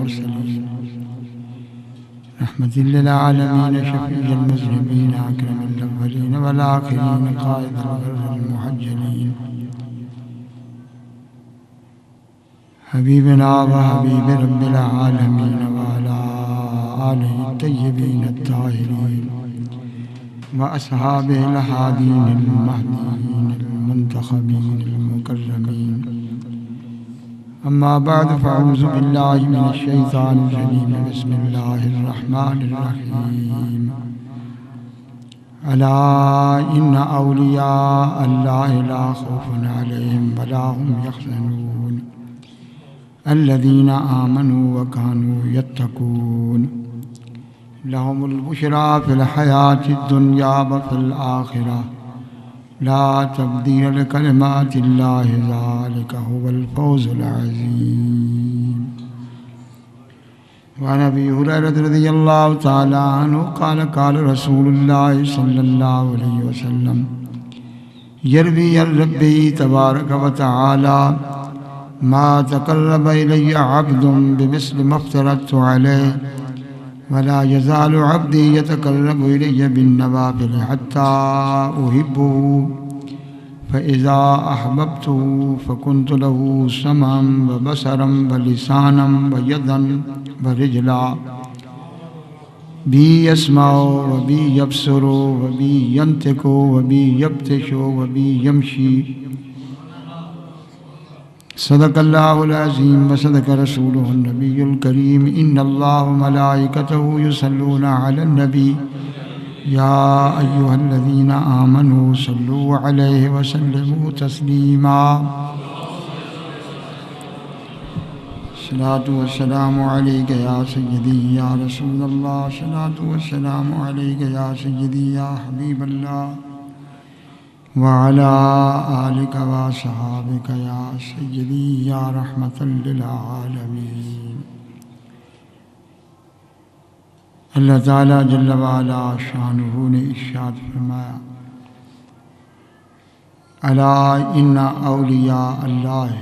المرسلين رحمة للعالمين شفيع المذنبين أكرم الأولين والآخرين قائد الغر المحجلين حبيبنا وحبيب رب العالمين وعلى آله الطيبين الطاهرين وأصحابه الهادين المهديين المنتخبين المكرمين أما بعد فأعوذ بالله من الشيطان الرجيم بسم الله الرحمن الرحيم ألا إن أولياء الله لا خوف عليهم ولا هم يحزنون الذين آمنوا وكانوا يتقون لهم البشرى في الحياة الدنيا وفي الآخرة لا تبديل لكلمات الله ذلك هو الفوز العظيم وعن أبي هريرة رضي الله تعالى عنه قال قال رسول الله صلى الله عليه وسلم يروي عن ربي تبارك وتعالى ما تقرب إلي عبد بمثل ما افترضت عليه ولا يزال عبدي يتقرب إلي بالنوافل حتى أحبه فإذا أحببته فكنت له سمعا وبصرا ولسانا ويدا ورجلا بي يسمع وبي يبصر وبي ينطق وبي يبطش وبي يمشي صدق الله العظيم وصدق رسوله النبي الكريم إن الله وملائكته يصلون على النبي يا أيها الذين آمنوا صلوا عليه وسلموا تسليما الصلاة والسلام عليك يا سيدي يا رسول الله الصلاة والسلام عليك يا سيدي يا حبيب الله وعلى آلك وصحابك يا سيدي يا رحمة للعالمين اللہ تعالیٰ جل وعلا شانہ نے ارشاد فرمایا الا ان اولیاء اللہ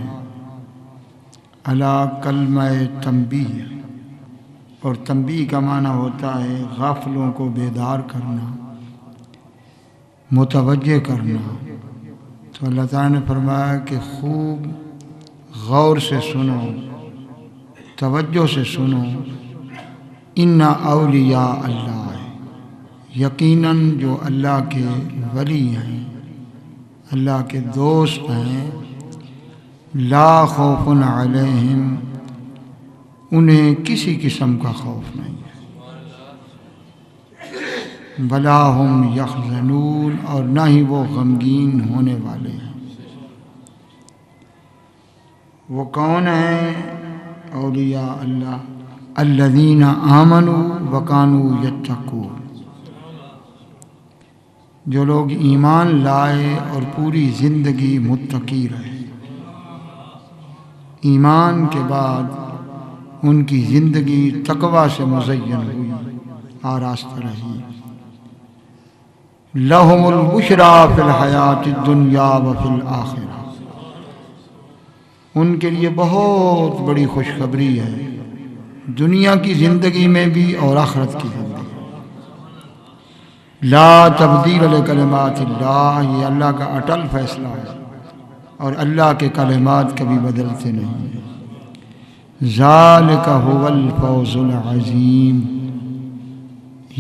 الا کلمہ تنبیہ اور تنبیہ کا معنی ہوتا ہے غافلوں کو بیدار کرنا متوجہ کرنا تو اللہ تعالیٰ نے فرمایا کہ خوب غور سے سنو توجہ سے سنو ان اولیاء اللہ یقیناً جو اللہ کے ولی ہیں اللہ کے دوست ہیں لا خوف علیہم انہیں کسی قسم کا خوف نہیں ہے ولا هم یحزنون اور نہ ہی وہ غمگین ہونے والے ہیں وہ کون ہیں اولیاء اللہ الذین آمنوا وکانوا یتقون جو لوگ ایمان لائے اور پوری زندگی متقی رہے ایمان کے بعد ان کی زندگی تقوی سے مزین ہوئی آراستہ رہی لہم البشریٰ فی الحیات الدنیا وفی الآخرہ ان کے لیے بہت بڑی خوشخبری ہے دنیا کی زندگی میں بھی اور آخرت کی زندگی لا تبدیل لکلمات اللہ یہ اللہ کا اٹل فیصلہ ہے اور اللہ کے کلمات کبھی بدلتے نہیں ہیں ذالک هو الفوز العظیم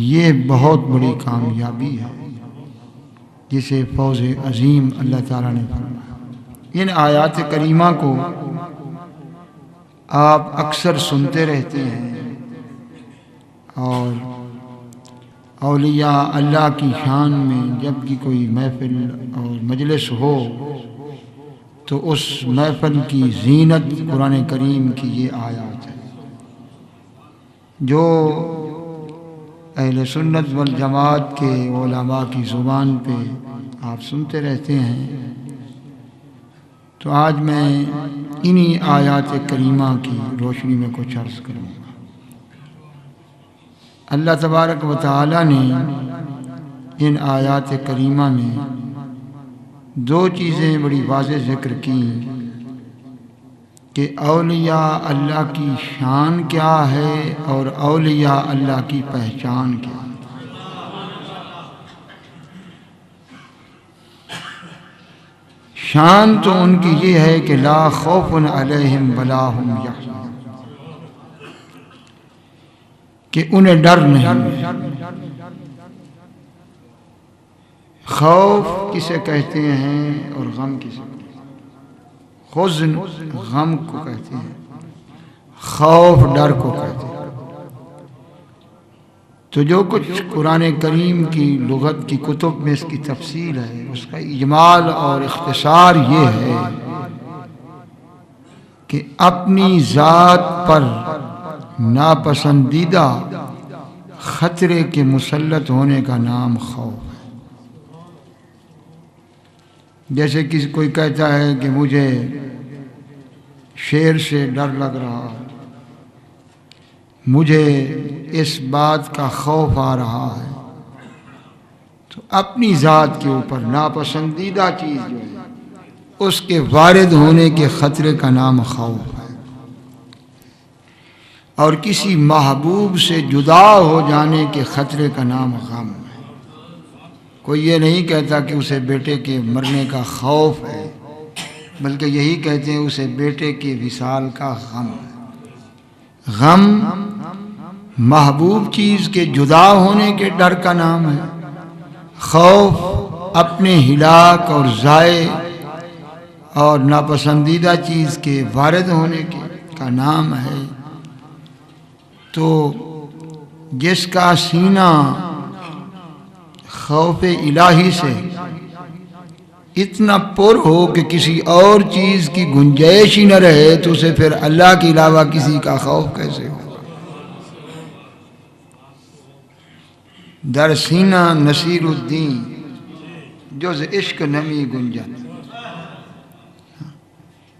یہ بہت بڑی کامیابی ہے جسے فوز عظیم اللہ تعالیٰ نے فرمایا ان آیات کریمہ کو آپ اکثر سنتے رہتے ہیں اور اولیاء اللہ کی شان میں جب بھی کوئی محفل اور مجلس ہو تو اس محفل کی زینت قرآن کریم کی یہ آیات ہے جو اہل سنت والجماعت کے علماء کی زبان پہ آپ سنتے رہتے ہیں تو آج میں انہی آیات کریمہ کی روشنی میں کچھ عرض کروں گا اللہ تبارک و تعالی نے ان آیات کریمہ میں دو چیزیں بڑی واضح ذکر کی کہ اولیاء اللہ کی شان کیا ہے اور اولیاء اللہ کی پہچان کیا ہے۔ شان تو ان کی یہ ہے کہ لا خوف علیہم ولا هم یحزنون، کہ انہیں ڈر نہیں۔ خوف کسے کہتے ہیں اور غم کسے کہتے ہیں؟ حزن غم کو کہتے ہیں، خوف ڈر کو کہتے ہیں۔ تو جو کچھ قرآن کریم کی لغت کی کتب میں اس کی تفصیل ہے، اس کا اجمال اور اختصار یہ ہے کہ اپنی ذات پر ناپسندیدہ خطرے کے مسلط ہونے کا نام خوف ہے۔ جیسے کسی کوئی کہتا ہے کہ مجھے شیر سے ڈر لگ رہا، مجھے اس بات کا خوف آ رہا ہے، تو اپنی ذات کے اوپر ناپسندیدہ چیز جو ہے اس کے وارد ہونے کے خطرے کا نام خوف ہے، اور کسی محبوب سے جدا ہو جانے کے خطرے کا نام غم ہے۔ کوئی یہ نہیں کہتا کہ اسے بیٹے کے مرنے کا خوف ہے، بلکہ یہی کہتے ہیں اسے بیٹے کے وصال کا غم ہے۔ غم محبوب چیز کے جدا ہونے کے ڈر کا نام ہے، خوف اپنے ہلاک اور ضائع اور ناپسندیدہ چیز کے وارد ہونے کا نام ہے۔ تو جس کا سینہ خوف الہی سے اتنا پر ہو کہ کسی اور چیز کی گنجائش ہی نہ رہے، تو اسے پھر اللہ کے علاوہ کسی کا خوف کیسے ہوگا؟ در سینہ نصیر الدین جز عشق نمی گنجن۔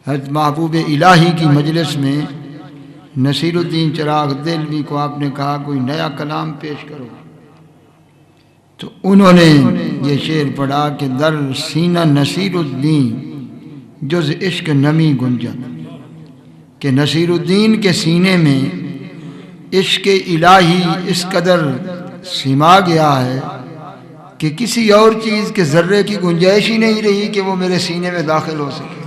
حضرت محبوب الہی کی مجلس میں نصیر الدین چراغ دہلوی کو آپ نے کہا کوئی نیا کلام پیش کرو، تو انہوں نے یہ شعر پڑھا کہ در سینہ نصیر الدین جز عشق نمی گنجن، کہ نصیر الدین کے سینے میں عشق الہی اس قدر سما گیا ہے کہ کسی اور چیز کے ذرے کی گنجائش ہی نہیں رہی کہ وہ میرے سینے میں داخل ہو سکے۔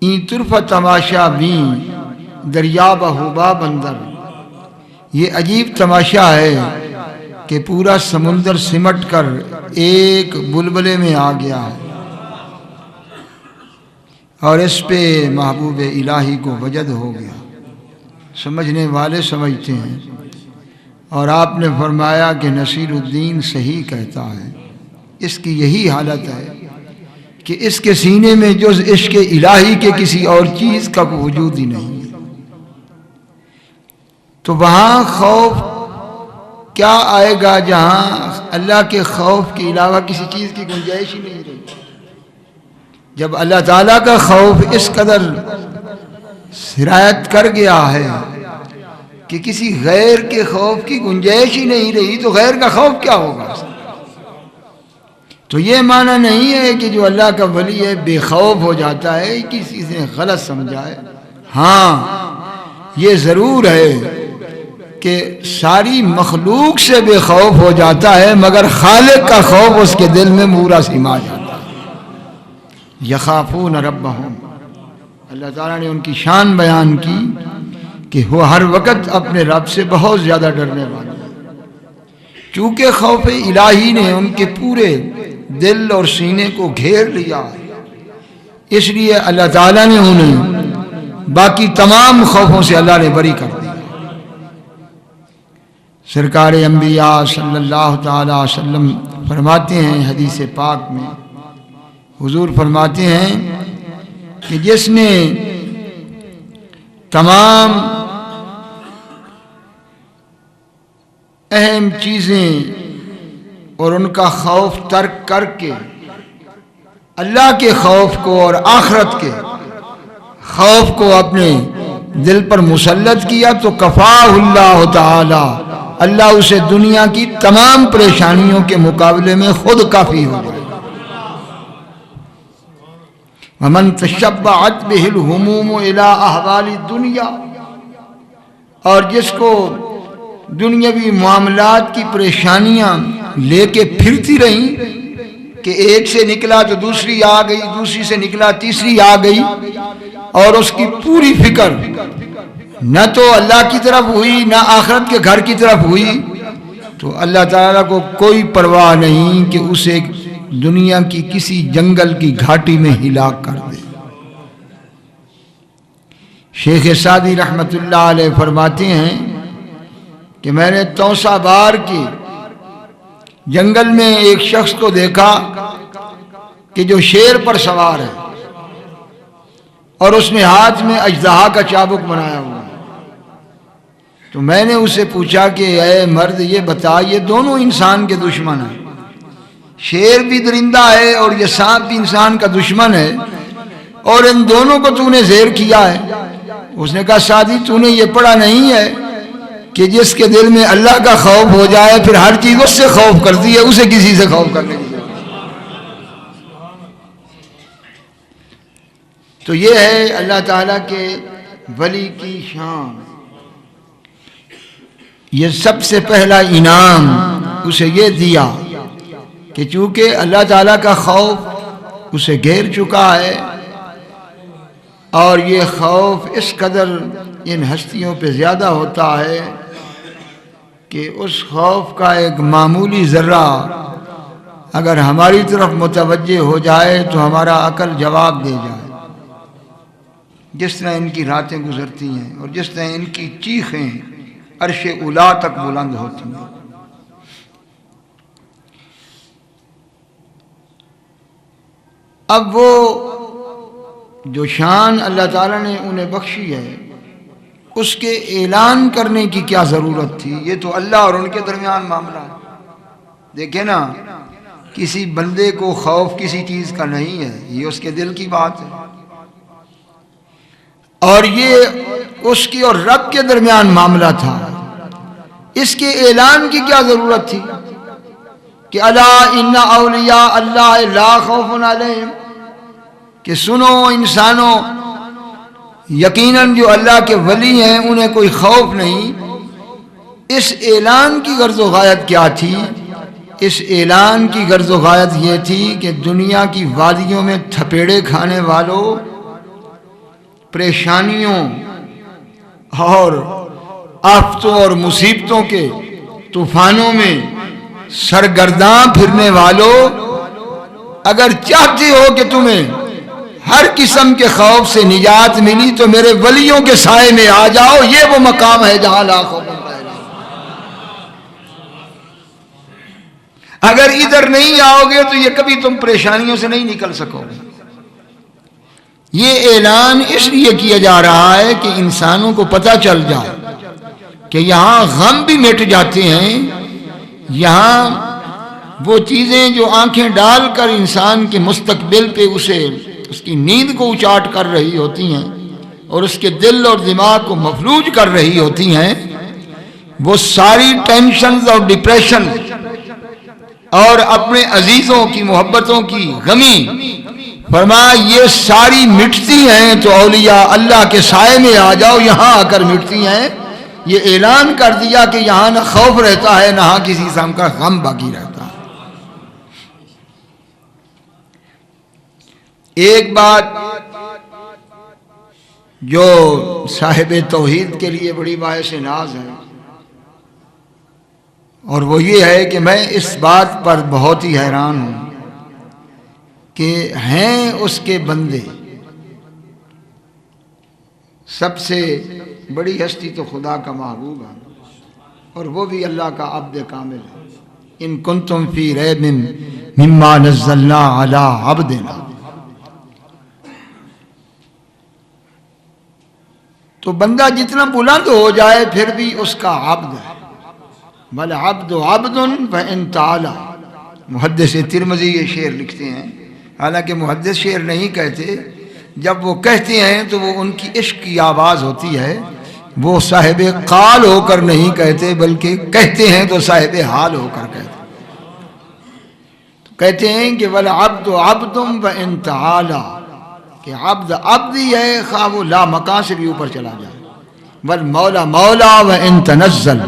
این طرف تماشا بین دریا بہوبا بندر، یہ عجیب تماشا ہے کہ پورا سمندر سمٹ کر ایک بلبلے میں آ گیا ہے، اور اس پہ محبوب الہی کو وجد ہو گیا۔ سمجھنے والے سمجھتے ہیں، اور آپ نے فرمایا کہ نصیر الدین صحیح کہتا ہے، اس کی یہی حالت ہے کہ اس کے سینے میں جز عشق الہی کے کسی اور چیز کا وجود ہی نہیں ہے۔ تو وہاں خوف کیا آئے گا جہاں اللہ کے خوف کے علاوہ کسی چیز کی گنجائش ہی نہیں رہی؟ جب اللہ تعالیٰ کا خوف اس قدر سرایت کر گیا ہے کہ کسی غیر کے خوف کی گنجائش ہی نہیں رہی، تو غیر کا خوف کیا ہوگا؟ تو یہ معنی نہیں ہے کہ جو اللہ کا ولی ہے بے خوف ہو جاتا ہے، کسی سے غلط سمجھا ہے۔ ہاں یہ ضرور ہے کہ ساری مخلوق سے بے خوف ہو جاتا ہے، مگر خالق کا خوف اس کے دل میں پورا سما جاتا ہے۔ یخافون ربہم، اللہ تعالیٰ نے ان کی شان بیان کی کہ وہ ہر وقت اپنے رب سے بہت زیادہ ڈرنے والے ہیں۔ چونکہ خوف الہی نے ان کے پورے دل اور سینے کو گھیر لیا، اس لیے اللہ تعالیٰ نے انہیں باقی تمام خوفوں سے اللہ نے بری کر دیا۔ سرکار انبیاء صلی اللہ تعالی علیہ وسلم فرماتے ہیں حدیث پاک میں، حضور فرماتے ہیں کہ جس نے تمام اہم چیزیں اور ان کا خوف ترک کر کے اللہ کے خوف کو اور آخرت کے خوف کو اپنے دل پر مسلط کیا، تو کفاہ اللہ تعالی، اللہ اسے دنیا کی تمام پریشانیوں کے مقابلے میں خود کافی ہو جائے۔ ومن تشبعت به الہموم الی احوال الدنیا، اور جس کو دنیاوی معاملات کی پریشانیاں لے کے پھرتی رہیں کہ ایک سے نکلا تو دوسری آ گئی، دوسری سے نکلا تیسری آ گئی، اور اس کی پوری فکر نہ تو اللہ کی طرف ہوئی نہ آخرت کے گھر کی طرف ہوئی، تو اللہ تعالیٰ کو کوئی پرواہ نہیں کہ اسے دنیا کی کسی جنگل کی گھاٹی میں ہلاک کر دے۔ شیخ سعدی رحمۃ اللہ علیہ فرماتے ہیں کہ میں نے توسا بار کی جنگل میں ایک شخص کو دیکھا کہ جو شیر پر سوار ہے اور اس نے ہاتھ میں اژدہا کا چابک بنایا ہوا ہے۔ تو میں نے اسے پوچھا کہ اے مرد یہ بتا، یہ دونوں انسان کے دشمن ہیں، شیر بھی درندہ ہے اور یہ سانپ بھی انسان کا دشمن ہے، اور ان دونوں کو تو نے زیر کیا ہے۔ اس نے کہا سعدی تو نے یہ پڑھا نہیں ہے کہ جس کے دل میں اللہ کا خوف ہو جائے پھر ہر چیز اس سے خوف کرتی ہے، اسے کسی سے خوف کرنے کی ضرورت نہیں۔ تو یہ ہے اللہ تعالیٰ کے ولی کی شان۔ یہ سب سے پہلا انعام اسے یہ دیا کہ چونکہ اللہ تعالیٰ کا خوف اسے گھیر چکا ہے، اور یہ خوف اس قدر ان ہستیوں پہ زیادہ ہوتا ہے کہ اس خوف کا ایک معمولی ذرہ اگر ہماری طرف متوجہ ہو جائے تو ہمارا عقل جواب دے جائے۔ جس طرح ان کی راتیں گزرتی ہیں اور جس طرح ان کی چیخیں عرش اولا تک بلند ہوتی ہیں۔ اب وہ جو شان اللہ تعالیٰ نے انہیں بخشی ہے اس کے اعلان کرنے کی کیا ضرورت تھی؟ یہ تو اللہ اور ان کے درمیان معاملہ ہے۔ دیکھیں نا، کسی بندے کو خوف کسی چیز کا نہیں ہے، یہ اس کے دل کی بات ہے، اور یہ اس کی اور رب کے درمیان معاملہ تھا۔ اس کے اعلان کی کیا ضرورت تھی کہ الا ان اولیاء اللہ لا خوف علیہم، کہ سنو انسانوں، یقیناً جو اللہ کے ولی ہیں انہیں کوئی خوف نہیں۔ اس اعلان کی غرض و غایت کیا تھی؟ اس اعلان کی غرض و غایت یہ تھی کہ دنیا کی وادیوں میں تھپیڑے کھانے والوں، پریشانیوں اور آفتوں اور مصیبتوں کے طوفانوں میں سرگرداں پھرنے والوں، اگر چاہتے ہو کہ تمہیں ہر قسم کے خوف سے نجات ملی تو میرے ولیوں کے سائے میں آ جاؤ، یہ وہ مقام ہے جہاں لا خوف علیہم۔ اگر ادھر نہیں آؤ گے تو یہ کبھی تم پریشانیوں سے نہیں نکل سکو گے۔ یہ اعلان اس لیے کیا جا رہا ہے کہ انسانوں کو پتہ چل جائے کہ یہاں غم بھی مٹ جاتے ہیں، یہاں وہ چیزیں جو آنکھیں ڈال کر انسان کے مستقبل پہ اس کی نیند کو اچاٹ کر رہی ہوتی ہیں اور اس کے دل اور دماغ کو مفلوج کر رہی ہوتی ہیں، وہ ساری ٹینشنز اور ڈپریشن اور اپنے عزیزوں کی محبتوں کی غمی، فرمایا یہ ساری مٹتی ہیں تو اولیاء اللہ کے سائے میں آ جاؤ، یہاں آ کر مٹتی ہیں۔ یہ اعلان کر دیا کہ یہاں نہ خوف رہتا ہے نہ کسی قسم کا غم باقی رہتا ہے۔ ایک بات جو صاحب توحید کے لیے بڑی باعث ناز ہے، اور وہ یہ ہے کہ میں اس بات پر بہت ہی حیران ہوں کہ ہیں اس کے بندے، سب سے بڑی ہستی تو خدا کا محبوب ہے، اور وہ بھی اللہ کا عبد کامل ہے۔ ان کنتم فی ریب مما نزلنا علی عبدنا، تو بندہ جتنا بلند ہو جائے پھر بھی اس کا عبد ہے۔ وَالْعَبْدُ عَبْدٌ فَإِنْ تَعَالَى، محدث ترمذی یہ شعر لکھتے ہیں، حالانکہ محدث شعر نہیں کہتے، جب وہ کہتے ہیں تو وہ ان کی عشق کی آواز ہوتی ہے، وہ صاحب قال ہو کر نہیں کہتے بلکہ کہتے ہیں تو صاحب حال ہو کر کہتے ہیں۔ تو کہتے ہیں کہ وَالْعَبْدُ عَبْدٌ فَإِنْ تَعَالَى کہ عبد عبد ہی ہے، خواہ وہ لا مکان سے بھی اوپر چلا جائے، والمولا مولا و ان تنزل،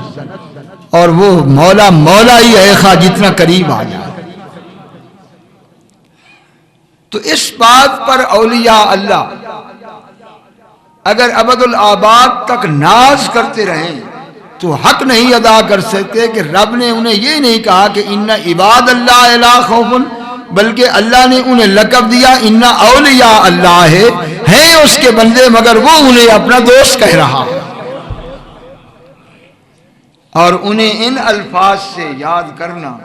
اور وہ مولا مولا ہی ہے خواہ جتنا قریب آ جائے۔ تو اس بات پر اولیاء اللہ اگر ابد الآباد تک ناز کرتے رہیں تو حق نہیں ادا کر سکتے کہ رب نے انہیں یہ نہیں کہا کہ ان عباد اللہ لا خوف، بلکہ اللہ نے انہیں لقب دیا ان اولیاء اللہ ہیں اس کے بندے، مگر وہ انہیں اپنا دوست کہہ رہا ہے، اور انہیں ان الفاظ سے یاد کرنا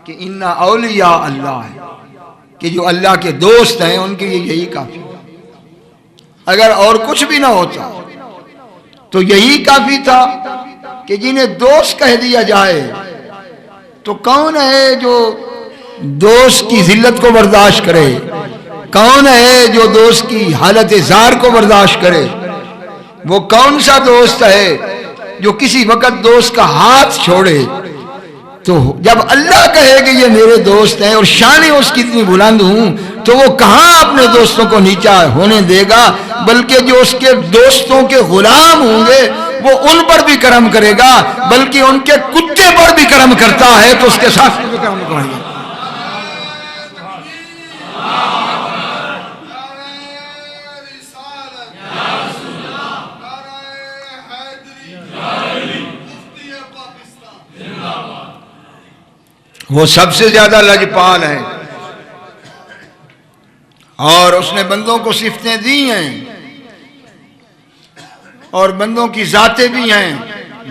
کہ ان اولیاء اللہ ہے، کہ جو اللہ کے دوست ہیں ان کے لیے یہی کافی ہے۔ اگر اور کچھ بھی نہ ہوتا تو یہی کافی تھا کہ جنہیں دوست کہہ دیا جائے۔ تو کون ہے جو دوست کی ذلت کو برداشت کرے؟ کون ہے جو دوست کی حالت زار کو برداشت کرے؟ وہ کون سا دوست ہے جو کسی وقت دوست کا ہاتھ چھوڑے؟ تو جب اللہ کہے کہ یہ میرے دوست ہیں اور شان اس کی اتنی بلند ہوں، تو وہ کہاں اپنے دوستوں کو نیچا ہونے دے گا، بلکہ جو اس کے دوستوں کے غلام ہوں گے وہ ان پر بھی کرم کرے گا، بلکہ ان کے کتے پر بھی کرم کرتا ہے تو اس کے ساتھ بھی کرم کرے گا۔ وہ سب سے زیادہ لجپال ہے، اور اس نے بندوں کو صفتیں دی ہیں اور بندوں کی ذاتیں بھی ہیں،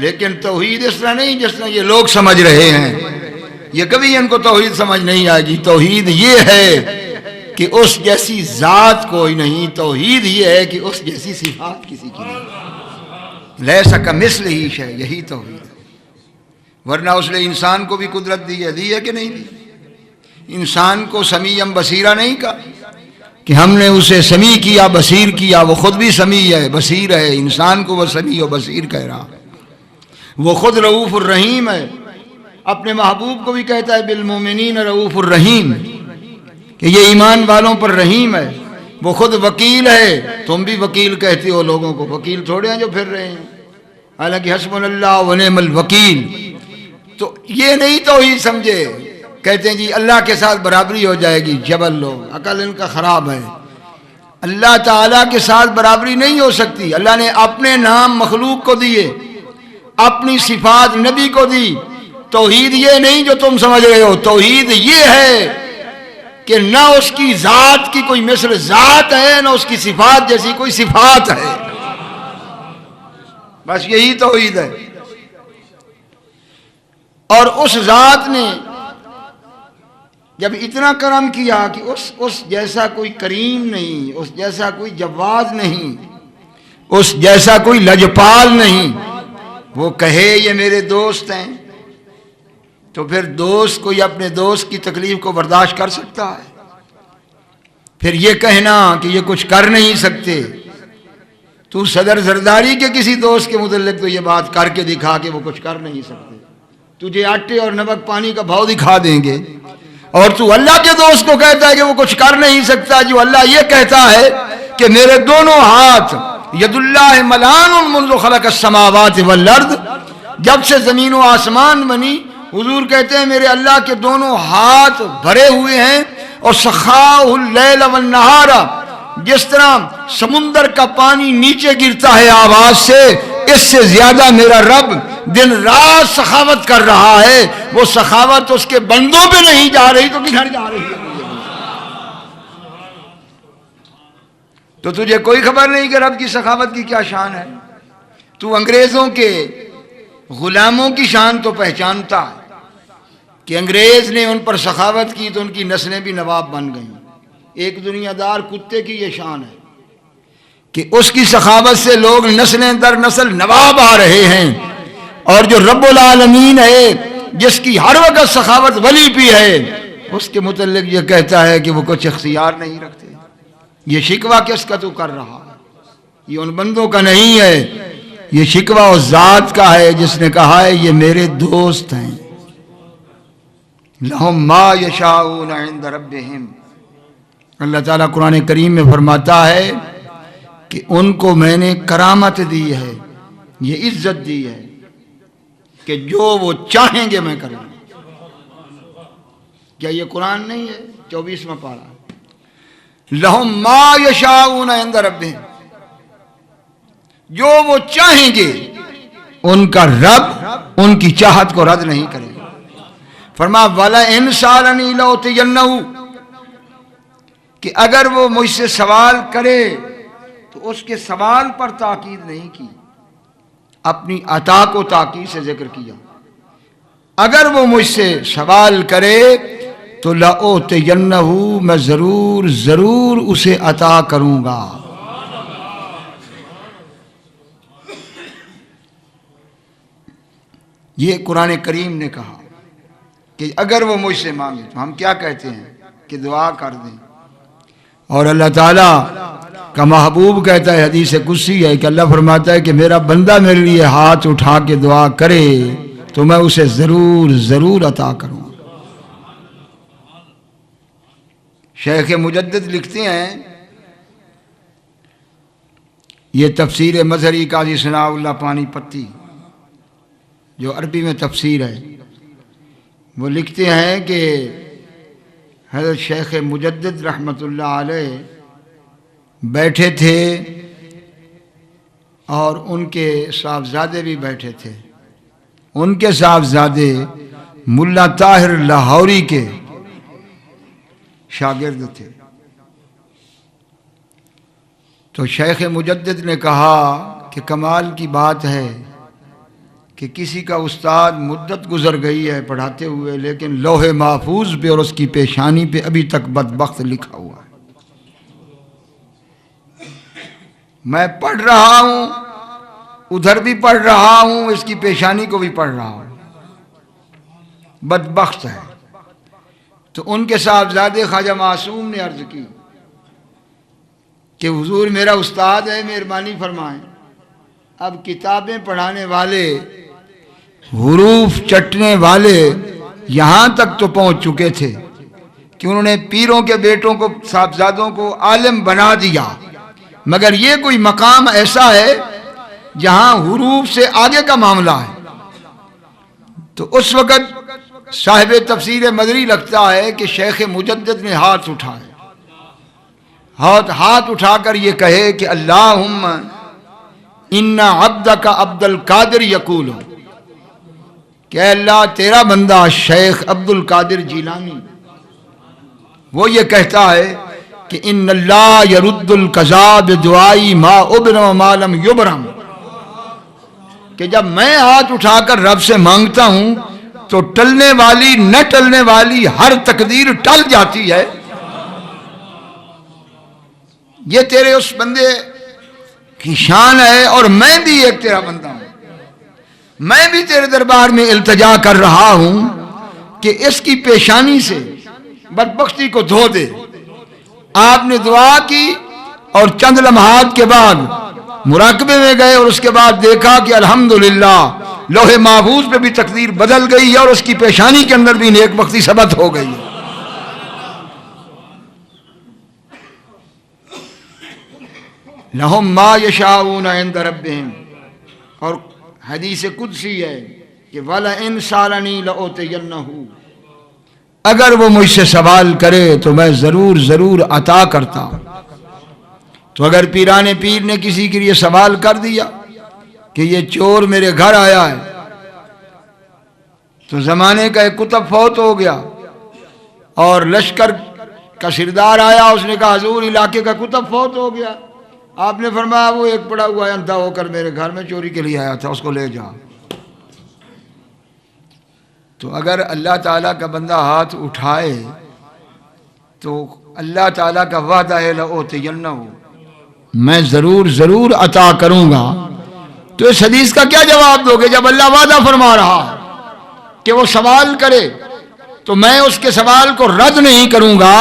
لیکن توحید اس طرح نہیں جس طرح یہ لوگ سمجھ رہے ہیں۔ یہ کبھی ان کو توحید سمجھ نہیں آئے گی۔ توحید یہ ہے کہ اس جیسی ذات کوئی نہیں، توحید یہ ہے کہ اس جیسی صفات کسی کی نہیں، لیسا کمثلہ شیء، یہی توحید ہے۔ ورنہ اس نے انسان کو بھی قدرت دی ہے کہ نہیں دی؟ انسان کو سمیع بصیرہ نہیں کہا کہ ہم نے اسے سمیع کیا بصیر کیا؟ وہ خود بھی سمیع ہے بصیر ہے، انسان کو وہ سمیع و بصیر کہہ رہا۔ وہ خود رؤوف الرحیم ہے، اپنے محبوب کو بھی کہتا ہے بالمومنین رؤوف الرحیم، کہ یہ ایمان والوں پر رحیم ہے۔ وہ خود وکیل ہے، تم بھی وکیل کہتے ہو لوگوں کو، وکیل تھوڑے ہیں جو پھر رہے ہیں، حالانکہ حسبنا اللہ و نعم الوکیل۔ تو یہ نہیں توحید سمجھے، کہتے ہیں جی اللہ کے ساتھ برابری ہو جائے گی، جبل لوگ، عقل ان کا خراب ہے۔ اللہ تعالیٰ کے ساتھ برابری نہیں ہو سکتی۔ اللہ نے اپنے نام مخلوق کو دیے، اپنی صفات نبی کو دی۔ توحید یہ نہیں جو تم سمجھ رہے ہو، توحید یہ ہے کہ نہ اس کی ذات کی کوئی مثل ذات ہے، نہ اس کی صفات جیسی کوئی صفات ہے، بس یہی توحید ہے۔ اور اس ذات نے جب اتنا کرم کیا کہ اس جیسا کوئی کریم نہیں، اس جیسا کوئی جواد نہیں، اس جیسا کوئی لجپال نہیں، وہ کہے یہ میرے دوست ہیں، تو پھر دوست کوئی اپنے دوست کی تکلیف کو برداشت کر سکتا ہے؟ پھر یہ کہنا کہ یہ کچھ کر نہیں سکتے، تو صدر زرداری کے کسی دوست کے متعلق تو یہ بات کر کے دکھا کہ وہ کچھ کر نہیں سکتے، تجھے آٹے اور نمک پانی کا بھاؤ دکھا دیں گے، اور تو اللہ کے دوست کو کہتا ہے کہ وہ کچھ کر نہیں سکتا، جو اللہ یہ کہتا ہے کہ میرے دونوں ہاتھ ید اللہ ملان منذ خلق السماوات والارض، جب سے زمین و آسمان بنی، حضور کہتے ہیں میرے اللہ کے دونوں ہاتھ بھرے ہوئے ہیں، اور سخاء اللیل والنہار، جس طرح سمندر کا پانی نیچے گرتا ہے آواز سے، اس سے زیادہ میرا رب دن رات سخاوت کر رہا ہے۔ وہ سخاوت اس کے بندوں پہ نہیں جا رہی تو کدھر جا رہی ہے؟ تو تجھے کوئی خبر نہیں کہ رب کی سخاوت کی کیا شان ہے؟ تو انگریزوں کے غلاموں کی شان تو پہچانتا ہے کہ انگریز نے ان پر سخاوت کی تو ان کی نسلیں بھی نواب بن گئیں۔ ایک دنیا دار کتے کی یہ شان ہے کہ اس کی سخاوت سے لوگ نسلیں در نسل نواب آ رہے ہیں، اور جو رب العالمین ہے جس کی ہر وقت سخاوت ولی پی ہے، اس کے متعلق یہ کہتا ہے کہ وہ کچھ اختیار نہیں رکھتے۔ یہ شکوہ کس کا تو کر رہا ہے؟ یہ ان بندوں کا نہیں ہے، یہ شکوہ اس ذات کا ہے جس نے کہا ہے یہ میرے دوست ہیں۔ لہم ما یشاؤون عند ربہم، اللہ تعالیٰ قرآن کریم میں فرماتا ہے کہ ان کو میں نے کرامت دی ہے، یہ عزت دی ہے کہ جو وہ چاہیں گے میں کروں گا۔ کیا یہ قرآن نہیں ہے؟ 24واں پارہ، لہم ما یشاؤون عند ربہم، جو وہ چاہیں گے ان کا رب ان کی چاہت کو رد نہیں کرے گا۔ فرمایا وَلَئِنْ سَأَلَنِي لَأُعْطِيَنَّهُ، کہ اگر وہ مجھ سے سوال کرے تو اس کے سوال پر تاکید نہیں کی، اپنی عطا کو تاکید سے ذکر کیا۔ اگر وہ مجھ سے سوال کرے تو لَأُعْطِيَنَّهُ، میں ضرور اسے عطا کروں گا۔ یہ قرآن کریم نے کہا کہ اگر وہ مجھ سے مانگے تو ہم کیا کہتے ہیں کہ دعا کر دیں، اور اللہ تعالیٰ کا محبوب کہتا ہے، حدیث قدسی ہے کہ اللہ فرماتا ہے کہ میرا بندہ میرے لیے ہاتھ اٹھا کے دعا کرے تو میں اسے ضرور عطا کروں۔ شیخ مجدد لکھتے ہیں، یہ تفسیر مظہری قاضی ثناء اللہ پانی پتی جو عربی میں تفسیر ہے، وہ لکھتے ہیں کہ حضرت شیخ مجدد رحمۃ اللہ علیہ بیٹھے تھے اور ان کے صاحبزادے بھی بیٹھے تھے۔ ان کے صاحبزادے ملا طاہر لاہوری کے شاگرد تھے۔ تو شیخ مجدد نے کہا کہ کمال کی بات ہے کہ کسی کا استاد مدت گزر گئی ہے پڑھاتے ہوئے، لیکن لوح محفوظ پہ اور اس کی پیشانی پہ ابھی تک بدبخت لکھا ہوا ہے۔ میں پڑھ رہا ہوں، ادھر بھی پڑھ رہا ہوں، اس کی پیشانی کو بھی پڑھ رہا ہوں، بدبخت ہے۔ تو ان کے صاحبزادے خواجہ معصوم نے عرض کی کہ حضور میرا استاد ہے، مہربانی فرمائیں۔ اب کتابیں پڑھانے والے، حروف چٹنے والے یہاں تک تو پہنچ چکے تھے کہ انہوں نے پیروں کے بیٹوں کو، صاحبزادوں کو عالم بنا دیا، مگر یہ کوئی مقام ایسا ہے جہاں حروف سے آگے کا معاملہ ہے۔ تو اس وقت صاحب تفسیر مدری لگتا ہے کہ شیخ مجدد نے ہاتھ اٹھائے، ہاتھ اٹھا کر یہ کہے کہ اللہم ان عبدک عبد القادر یقول، کہ اے اللہ تیرا بندہ شیخ عبد القادر جیلانی وہ یہ کہتا ہے کہ ان اللہ یرد القضاء بدعائی ما ابرم ما لم یبرم، کہ جب میں ہاتھ اٹھا کر رب سے مانگتا ہوں تو ٹلنے والی نہ ٹلنے والی ہر تقدیر ٹل جاتی ہے۔ یہ تیرے اس بندے کی شان ہے، اور میں بھی ایک تیرا بندہ ہوں، میں بھی تیرے دربار میں التجا کر رہا ہوں کہ اس کی پیشانی سے بدبختی کو دھو دے۔ آپ نے دعا کی اور چند لمحات کے بعد مراقبے میں گئے، اور اس کے بعد دیکھا کہ الحمدللہ لوح محفوظ پہ بھی تقدیر بدل گئی ہے اور اس کی پیشانی کے اندر بھی نیک بختی ثبت ہو گئی ہے۔ لہم ما یشاؤون عند ربہم، اور حدیث قدسی ہے کہ وَلَئِنْ سَأَلَنِي لَأُعْطِيَنَّهُ، اگر وہ مجھ سے سوال کرے تو میں ضرور عطا کرتا ہوں۔ تو اگر پیران پیر نے کسی کے لیے سوال کر دیا کہ یہ چور میرے گھر آیا ہے، تو زمانے کا ایک کتب فوت ہو گیا اور لشکر کا سردار آیا، اس نے کہا حضور علاقے کا کتب فوت ہو گیا۔ آپ نے فرمایا وہ ایک پڑا ہوا ہے اندھا ہو کر میرے گھر میں چوری کے لیے آیا تھا، اس کو لے جا۔ تو اگر اللہ تعالیٰ کا بندہ ہاتھ اٹھائے تو اللہ تعالیٰ کا وعدہ ہے لَأُعْطِيَنَّهُ، میں ضرور عطا کروں گا۔ تو اس حدیث کا کیا جواب دو گے جب اللہ وعدہ فرما رہا کہ وہ سوال کرے تو میں اس کے سوال کو رد نہیں کروں گا؟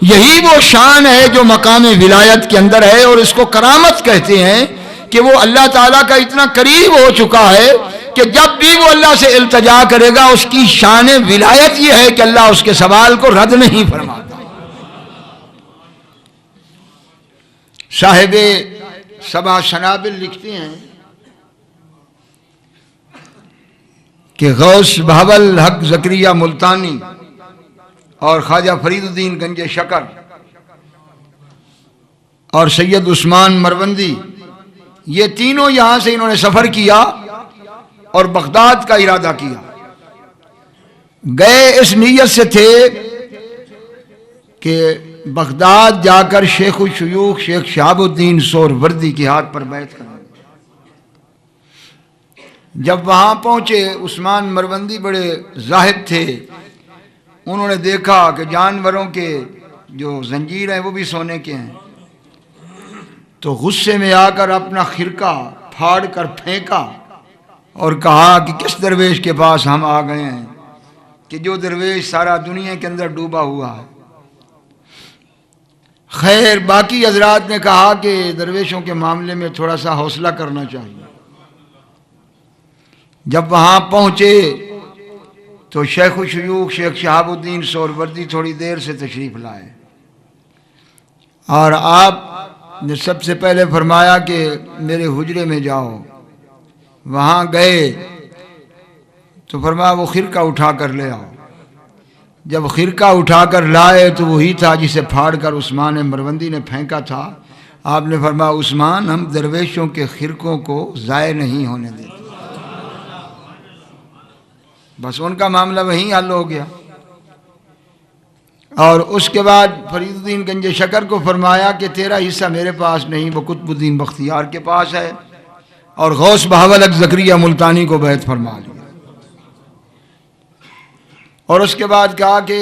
یہی وہ شان ہے جو مقام ولایت کے اندر ہے، اور اس کو کرامت کہتے ہیں کہ وہ اللہ تعالیٰ کا اتنا قریب ہو چکا ہے کہ جب بھی وہ اللہ سے التجا کرے گا اس کی شان ولایت یہ ہے کہ اللہ اس کے سوال کو رد نہیں فرماتا۔ صاحب سبع سنابل لکھتے ہیں کہ غوث بہاول حق زکریا ملتانی اور خواجہ فرید الدین گنج شکر اور سید عثمان مروندی، یہ تینوں یہاں سے انہوں نے سفر کیا اور بغداد کا ارادہ کیا. گئے اس نیت سے تھے کہ بغداد جا کر شیخ الشیوخ شیخ شہاب الدین سہروردی کے ہاتھ پر بیعت کریں. جب وہاں پہنچے عثمان مروندی بڑے زاہد تھے، انہوں نے دیکھا کہ جانوروں کے جو زنجیر ہیں وہ بھی سونے کے ہیں، تو غصے میں آ کر اپنا خرقہ پھاڑ کر پھینکا اور کہا کہ کس درویش کے پاس ہم آ گئے ہیں کہ جو درویش سارا دنیا کے اندر ڈوبا ہوا ہے. خیر باقی حضرات نے کہا کہ درویشوں کے معاملے میں تھوڑا سا حوصلہ کرنا چاہیے. جب وہاں پہنچے تو شیخ الشیوخ شیخ شہاب الدین سہروردی تھوڑی دیر سے تشریف لائے اور آپ نے سب سے پہلے فرمایا کہ میرے حجرے میں جاؤ. وہاں گئے تو فرمایا وہ خرقہ اٹھا کر لے آؤ. جب خرقہ اٹھا کر لائے تو وہی تھا جسے پھاڑ کر عثمان مروندی نے پھینکا تھا. آپ نے فرمایا عثمان ہم درویشوں کے خرقوں کو ضائع نہیں ہونے دیتے. بس ان کا معاملہ وہیں حل ہو گیا. اور اس کے بعد فرید الدین گنج شکر کو فرمایا کہ تیرا حصہ میرے پاس نہیں، وہ قطب الدین بختیار کے پاس ہے، اور غوث بہاول حق زکریا ملتانی کو بیعت فرما لیا. اور اس کے بعد کہا کہ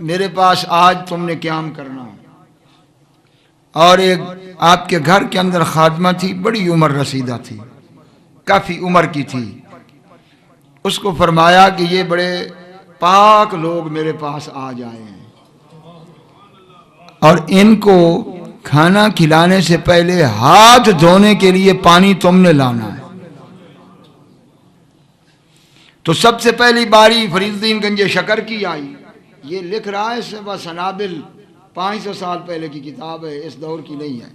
میرے پاس آج تم نے قیام کرنا. اور ایک آپ کے گھر کے اندر خادمہ تھی، بڑی عمر رسیدہ تھی، کافی عمر کی تھی. اس کو فرمایا کہ یہ بڑے پاک لوگ میرے پاس آج آئے ہیں اور ان کو کھانا کھلانے سے پہلے ہاتھ دھونے کے لیے پانی تم نے لانا ہے. تو سب سے پہلی باری فرید الدین گنج شکر کی آئی. یہ لکھ رہا ہے سبع سنابل 500 سال پہلے کی کتاب ہے، اس دور کی نہیں ہے.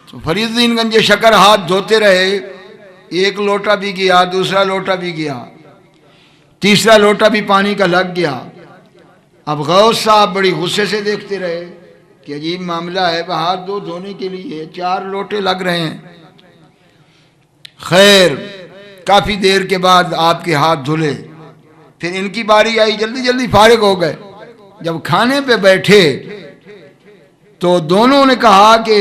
تو فرید الدین گنج شکر ہاتھ دھوتے رہے، ایک لوٹا بھی گیا، دوسرا لوٹا بھی گیا، تیسرا لوٹا بھی پانی کا لگ گیا. اب غوث صاحب بڑی غصے سے دیکھتے رہے کہ عجیب معاملہ ہے، ہاتھ دھونے کے لیے 4 لوٹے لگ رہے ہیں. خیر کافی دیر کے بعد آپ کے ہاتھ دھلے، پھر ان کی باری آئی، جلدی جلدی فارغ ہو گئے. جب کھانے پہ بیٹھے تو دونوں نے کہا کہ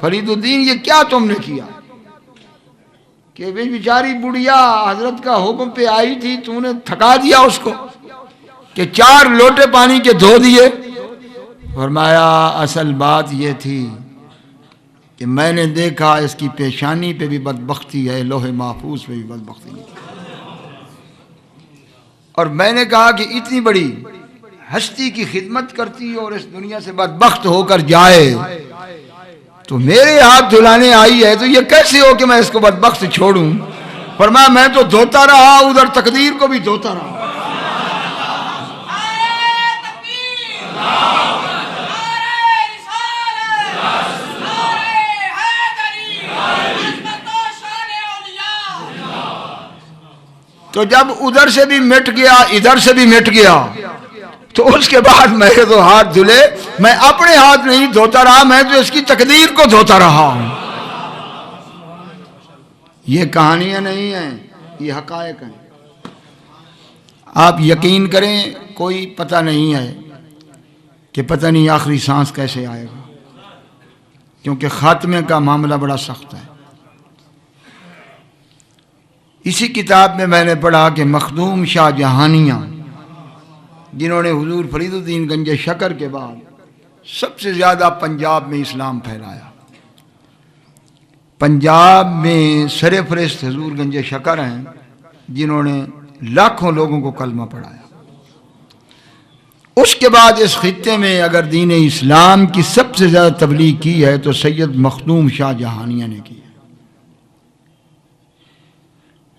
فرید الدین یہ کیا تم نے کیا کہ بیچاری بڑھیا حضرت کا حکم پہ آئی تھی، تو نے تھکا دیا اس کو کہ 4 لوٹے پانی کے دھو دیے. فرمایا اصل بات یہ تھی کہ میں نے دیکھا اس کی پیشانی پہ بھی بدبختی ہے، لوح محفوظ پہ بھی بدبختی نہیں. اور میں نے کہا کہ اتنی بڑی ہستی کی خدمت کرتی اور اس دنیا سے بدبخت ہو کر جائے تو میرے ہاتھ دھلانے آئی ہے، تو یہ کیسے ہو کہ میں اس کو بدبخت چھوڑوں. فرمایا میں تو دھوتا رہا، ادھر تقدیر کو بھی دھوتا رہا. تو جب ادھر سے بھی مٹ گیا ادھر سے بھی مٹ گیا تو اس کے بعد میرے تو ہاتھ دھلے، میں اپنے ہاتھ نہیں دھوتا رہا، میں تو اس کی تقدیر کو دھوتا رہا ہوں. یہ کہانیاں نہیں ہیں، یہ حقائق ہیں. آپ یقین کریں کوئی پتہ نہیں ہے کہ پتہ نہیں آخری سانس کیسے آئے گا، کیونکہ خاتمے کا معاملہ بڑا سخت ہے. اسی کتاب میں میں نے پڑھا کہ مخدوم شاہ جہانیاں جنہوں نے حضور فرید الدین گنج شکر کے بعد سب سے زیادہ پنجاب میں اسلام پھیلایا، پنجاب میں سر فہرست حضور گنج شکر ہیں جنہوں نے لاکھوں لوگوں کو کلمہ پڑھایا. اس کے بعد اس خطے میں اگر دین اسلام کی سب سے زیادہ تبلیغ کی ہے تو سید مخدوم شاہ جہانیہ نے کی ہے.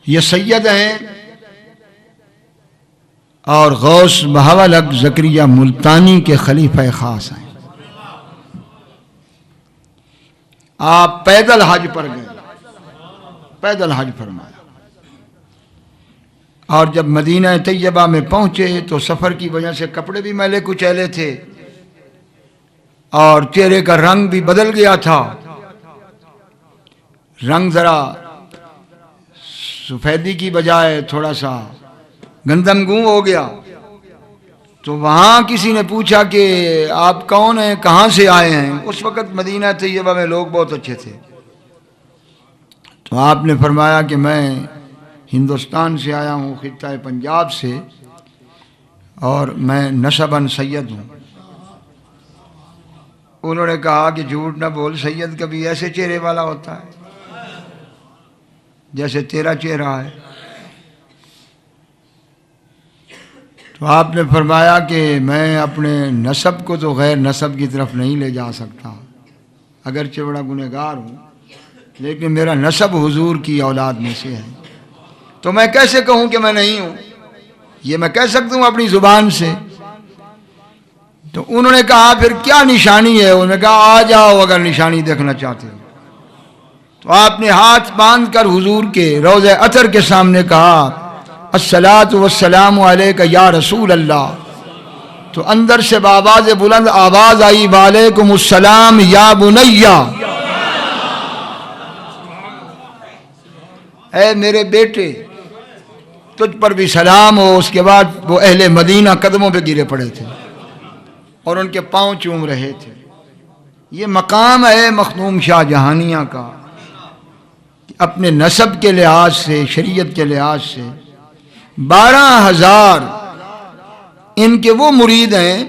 یہ سید ہیں اور غوث بہاول حق زکریا ملتانی کے خلیفہ خاص ہیں. آپ پیدل حج پر گئے، پیدل حج فرمایا، اور جب مدینہ طیبہ میں پہنچے تو سفر کی وجہ سے کپڑے بھی میلے کچیلے تھے اور چہرے کا رنگ بھی بدل گیا تھا، رنگ ذرا سفیدی کی بجائے تھوڑا سا گندم گوں ہو گیا۔ تو وہاں کسی نے پوچھا کہ آپ کون ہیں، کہاں سے آئے ہیں؟ اس وقت مدینہ طیبہ میں لوگ بہت اچھے تھے، تو آپ نے فرمایا کہ میں ہندوستان سے آیا ہوں، خطہ پنجاب سے، اور میں نسباً سید ہوں۔ انہوں نے کہا کہ جھوٹ نہ بول، سید کبھی ایسے چہرے والا ہوتا ہے جیسے تیرا چہرہ ہے؟ تو آپ نے فرمایا کہ میں اپنے نسب کو تو غیر نسب کی طرف نہیں لے جا سکتا، اگرچہ بڑا گنہگار ہوں لیکن میرا نسب حضور کی اولاد میں سے ہے، تو میں کیسے کہوں کہ میں نہیں ہوں؟ یہ میں کہہ سکتا ہوں اپنی زبان سے۔ تو انہوں نے کہا پھر کیا نشانی ہے؟ انہوں نے کہا آ جاؤ اگر نشانی دیکھنا چاہتے ہو۔ تو آپ نے ہاتھ باندھ کر حضور کے روضہ اطہر کے سامنے کہا الصلاۃ والسلام علیک یا رسول اللہ، تو اندر سے بآواز بلند آواز آئی وعلیکم السلام یا بنیا، اے میرے بیٹے تجھ پر بھی سلام ہو۔ اس کے بعد وہ اہل مدینہ قدموں پہ گرے پڑے تھے اور ان کے پاؤں چوم رہے تھے۔ یہ مقام ہے مخدوم شاہ جہانیہ کا، اپنے نسب کے لحاظ سے، شریعت کے لحاظ سے 12,000 ان کے وہ مرید ہیں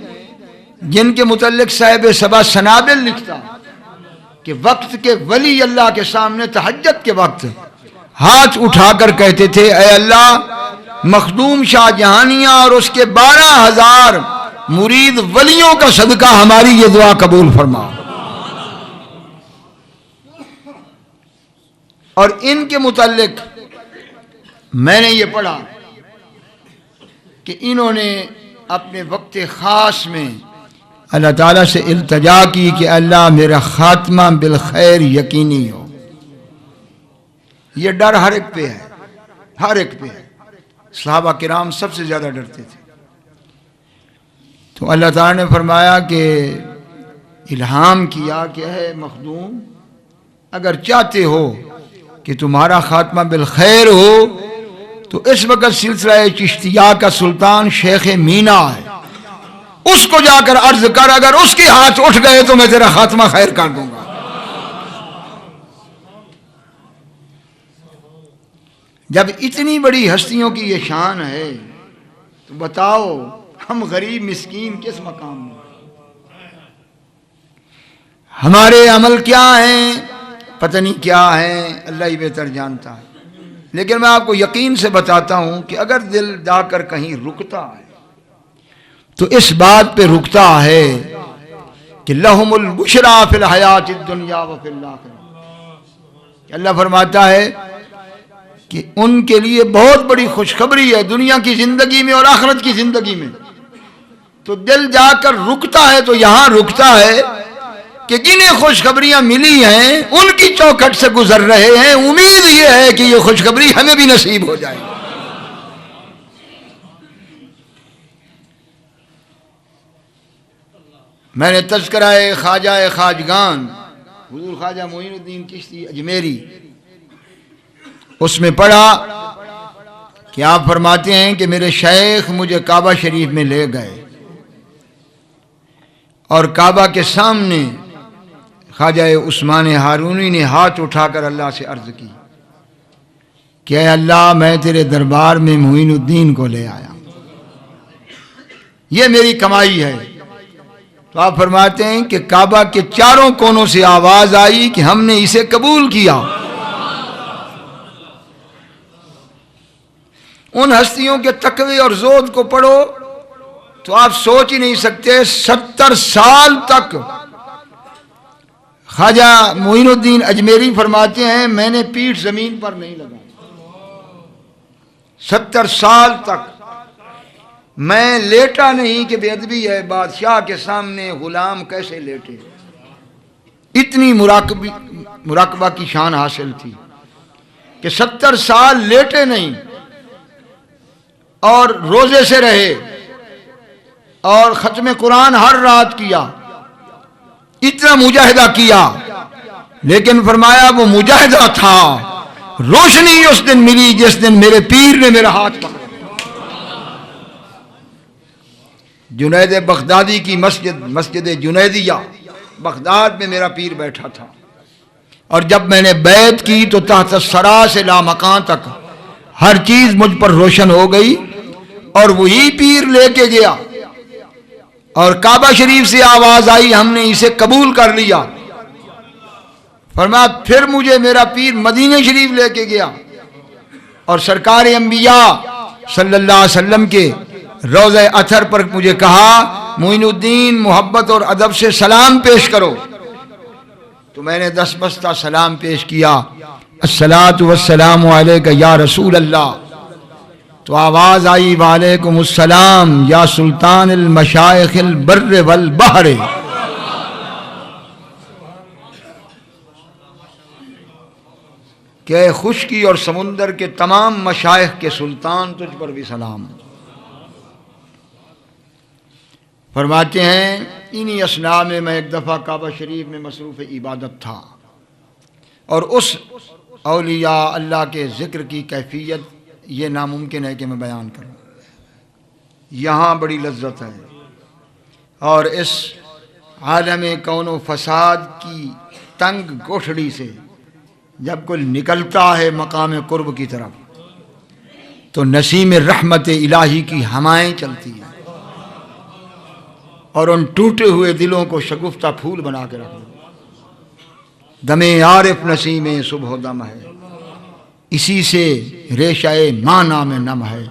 جن کے متعلق صاحب سبا سنابل لکھتا کہ وقت کے ولی اللہ کے سامنے تہجد کے وقت ہاتھ اٹھا کر کہتے تھے اے اللہ مخدوم شاہ جہانیہ اور اس کے 12,000 مرید ولیوں کا صدقہ ہماری یہ دعا قبول فرما۔ اور ان کے متعلق میں نے یہ پڑھا کہ انہوں نے اپنے وقت خاص میں اللہ تعالیٰ سے التجا کی کہ اللہ میرا خاتمہ بالخیر یقینی ہو۔ یہ ڈر ہر ایک پہ ہے، ہر ایک پہ ہے، صحابہ کرام سب سے زیادہ ڈرتے تھے۔ تو اللہ تعالیٰ نے فرمایا کہ الہام کیا کہ اے مخدوم اگر چاہتے ہو کہ تمہارا خاتمہ بالخیر ہو تو اس وقت سلسلہ چشتیہ کا سلطان شیخ مینا ہے، اس کو جا کر عرض کر اگر اس کے ہاتھ اٹھ گئے تو میں تیرا خاتمہ خیر کر دوں گا۔ جب اتنی بڑی ہستیوں کی یہ شان ہے تو بتاؤ ہم غریب مسکین کس مقام میں؟ ہمارے عمل کیا ہیں پتہ نہیں کیا ہیں، اللہ ہی بہتر جانتا ہے، لیکن میں آپ کو یقین سے بتاتا ہوں کہ اگر دل جا کر کہیں رکتا ہے تو اس بات پہ رکتا ہے کہ لہم البشریٰ فی الحیات الدنیا و فی الآخرہ، اللہ فرماتا ہے کہ ان کے لیے بہت بڑی خوشخبری ہے دنیا کی زندگی میں اور آخرت کی زندگی میں۔ تو دل جا کر رکتا ہے تو یہاں رکتا ہے کہ جنہیں خوشخبریاں ملی ہیں ان کی چوکھٹ سے گزر رہے ہیں، امید یہ ہے کہ یہ خوشخبری ہمیں بھی نصیب ہو جائے۔ میں نے تذکرہ خواجہ خواجگان حضور خواجہ معین الدین چشتی اجمیری اس میں پڑھا کہ آپ فرماتے ہیں کہ میرے شیخ مجھے کعبہ شریف میں لے گئے اور کعبہ کے سامنے خواجہ عثمان ہارونی نے ہاتھ اٹھا کر اللہ سے عرض کی کہ اے اللہ میں تیرے دربار میں معین الدین کو لے آیا، یہ میری کمائی ہے۔ تو آپ فرماتے ہیں کہ کعبہ کے چاروں کونوں سے آواز آئی کہ ہم نے اسے قبول کیا۔ ان ہستیوں کے تقوی اور زہد کو پڑھو تو آپ سوچ ہی نہیں سکتے 70 سال تک خواجہ معین الدین اجمیری فرماتے ہیں میں نے پیٹھ زمین پر نہیں لگا، 70 سال تک میں لیٹا نہیں کہ بے ادبی ہے بادشاہ کے سامنے غلام کیسے لیٹے، اتنی مراقبہ کی شان حاصل تھی کہ 70 سال لیٹے نہیں اور روزے سے رہے اور ختم قرآن ہر رات کیا، اتنا مجاہدہ کیا، لیکن فرمایا وہ مجاہدہ تھا، روشنی اس دن ملی جس دن میرے پیر نے میرا ہاتھ پکڑا۔ جنید بغدادی کی مسجد جنیدیہ بغداد میں میرا پیر بیٹھا تھا، اور جب میں نے بیعت کی تو تحت الثری سے لامکان تک ہر چیز مجھ پر روشن ہو گئی، اور وہی پیر لے کے گیا، اور کعبہ شریف سے آواز آئی ہم نے اسے قبول کر لیا۔ فرمایا پھر مجھے میرا پیر مدینہ شریف لے کے گیا، اور سرکار انبیاء صلی اللہ علیہ وسلم کے روضہ اطہر پر مجھے کہا معین الدین محبت اور ادب سے سلام پیش کرو، تو میں نے دستبستہ سلام پیش کیا، الصلاۃ والسلام علیک یا رسول اللہ، تو آواز آئی وعلیکم السلام یا سلطان المشائخ البر والبحر۔ کہ خشکی اور سمندر کے تمام مشائخ کے سلطان تجھ پر بھی سلام۔ فرماتے ہیں انہی اسنا میں ایک دفعہ کعبہ شریف میں مصروف عبادت تھا، اور اس اولیاء اللہ کے ذکر کی کیفیت یہ ناممکن ہے کہ میں بیان کروں، یہاں بڑی لذت ہے، اور اس عالم کون و فساد کی تنگ کوٹھڑی سے جب کوئی نکلتا ہے مقام قرب کی طرف تو نسیم رحمت الہی کی ہوائیں چلتی ہیں، اور ان ٹوٹے ہوئے دلوں کو شگفتہ پھول بنا کے رکھ دو۔ دم عارف نسیم صبح و دم ہے، اسی سے ریشہ ماں نام نم ہے،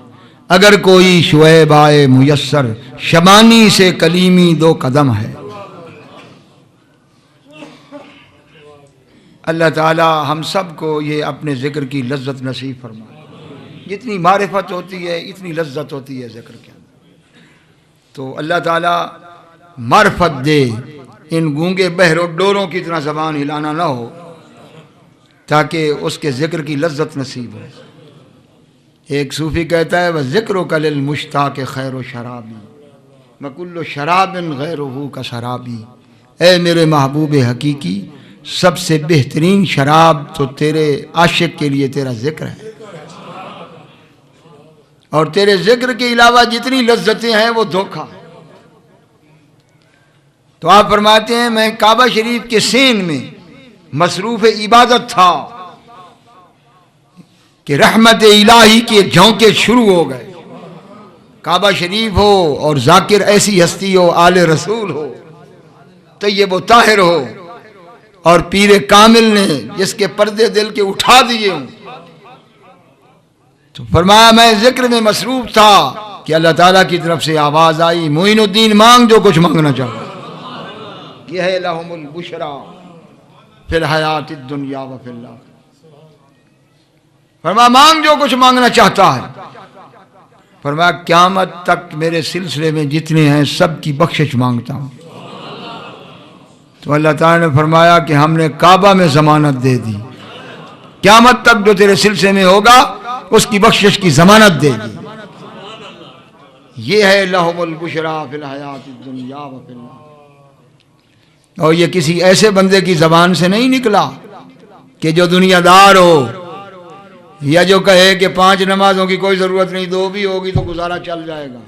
اگر کوئی شعیب آئے میسر شبانی سے کلیمی 2 قدم ہے۔ اللہ تعالی ہم سب کو یہ اپنے ذکر کی لذت نصیب فرمائے۔ جتنی معرفت ہوتی ہے اتنی لذت ہوتی ہے ذکر کے اندر، تو اللہ تعالی معرفت دے، ان گونگے بہر و ڈوروں کی طرح زبان ہلانا نہ ہو، تاکہ اس کے ذکر کی لذت نصیب ہو۔ ایک صوفی کہتا ہے وَذِكْرُكَ لِلْمُشْتَاقِ خَيْرُ شَرَابِي وَكُلُّ شَرَابٍ غَيْرُهُ كَشَرَابِي۔ اے میرے محبوب حقیقی، سب سے بہترین شراب تو تیرے عاشق کے لیے تیرا ذکر ہے، اور تیرے ذکر کے علاوہ جتنی لذتیں ہیں وہ دھوکہ ہے۔ تو آپ فرماتے ہیں میں کعبہ شریف کے سین میں مصروف عبادت تھا کہ رحمت الہی کے جھونکے شروع ہو گئے۔ کعبہ شریف ہو اور ذاکر ایسی ہستی ہو، آل رسول ہو، طیب و طاہر ہو، اور پیر کامل نے جس کے پردے دل کے اٹھا دیے ہوں، تو فرمایا میں ذکر میں مصروف تھا کہ اللہ تعالیٰ کی طرف سے آواز آئی معین الدین مانگ جو کچھ مانگنا چاہو، یہ ہے لہم البشریٰ فی الحیات الدنیا و فی الآخرہ۔ فرمایا مانگ جو کچھ مانگنا چاہتا ہے۔ فرمایا قیامت تک میرے سلسلے میں جتنے ہیں سب کی بخشش مانگتا ہوں۔ تو اللہ تعالیٰ نے فرمایا کہ ہم نے کعبہ میں ضمانت دے دی، قیامت تک جو تیرے سلسلے میں ہوگا اس کی بخشش کی ضمانت دے دی۔ یہ ہے لہم البشریٰ فی الحیات الدنیا و فی الآخرہ۔ اور یہ کسی ایسے بندے کی زبان سے نہیں نکلا کہ جو دنیا دار ہو، یا جو کہے کہ 5 نمازوں کی کوئی ضرورت نہیں، 2 بھی ہوگی تو گزارا چل جائے گا،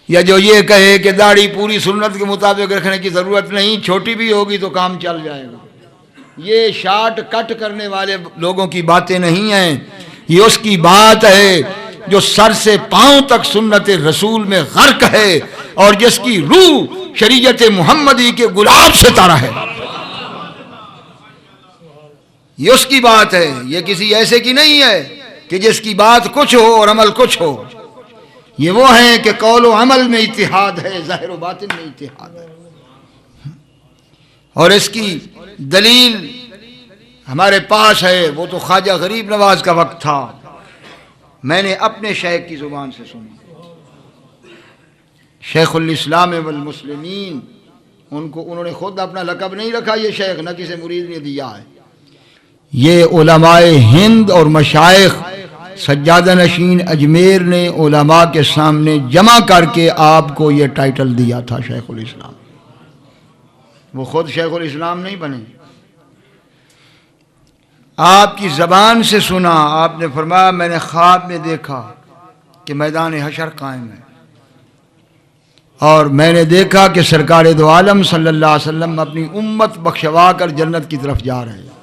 یا جو یہ کہے کہ داڑھی پوری سنت کے مطابق رکھنے کی ضرورت نہیں، چھوٹی بھی ہوگی تو کام چل جائے گا۔ یہ شارٹ کٹ کرنے والے لوگوں کی باتیں نہیں ہیں، یہ اس کی بات ہے جو سر سے پاؤں تک سنت رسول میں غرق ہے، اور جس کی روح شریعت محمدی کے گلاب سے تارا ہے۔ یہ اس کی بات ہے، یہ کسی ایسے کی نہیں ہے کہ جس کی بات کچھ ہو اور عمل کچھ ہو۔ یہ وہ ہیں کہ قول و عمل میں اتحاد ہے، ظاہر و باطن میں اتحاد ہے۔ اور اس کی دلیل ہمارے پاس ہے، وہ تو خواجہ غریب نواز کا وقت تھا، میں نے اپنے شیخ کی زبان سے سنا، شیخ الاسلام والمسلمین انہوں نے خود اپنا لقب نہیں رکھا یہ شیخ، نہ کسی مرید نے دیا ہے. یہ علماء ہند اور مشائخ سجادہ نشین اجمیر نے علماء کے سامنے جمع کر کے آپ کو یہ ٹائٹل دیا تھا شیخ الاسلام. وہ خود شیخ الاسلام نہیں بنے. آپ کی زبان سے سنا، آپ نے فرمایا میں نے خواب میں دیکھا کہ میدان حشر قائم ہے، اور میں نے دیکھا کہ سرکار دو عالم صلی اللہ علیہ وسلم اپنی امت بخشوا کر جنت کی طرف جا رہے ہیں،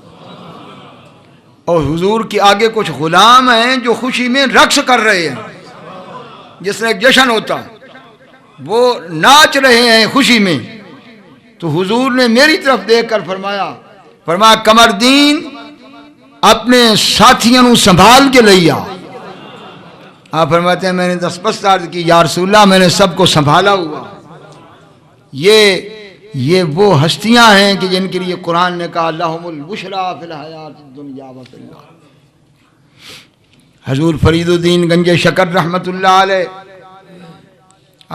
اور حضور کے آگے کچھ غلام ہیں جو خوشی میں رقص کر رہے ہیں، جس طرح ایک جشن ہوتا ہے، وہ ناچ رہے ہیں خوشی میں. تو حضور نے میری طرف دیکھ کر فرمایا قمردین اپنے ساتھیوں کو سنبھال کے لیا. آپ فرماتے ہیں میں نے دستبست عرض کی یا رسول اللہ میں نے سب کو سنبھالا ہوا. یہ وہ ہستیاں ہیں کہ جن کے لیے قرآن نے کہا لہم البشریٰ فی الحیات الدنیا وفی الآخرہ. حضور فرید الدین گنج شکر رحمت اللہ علیہ،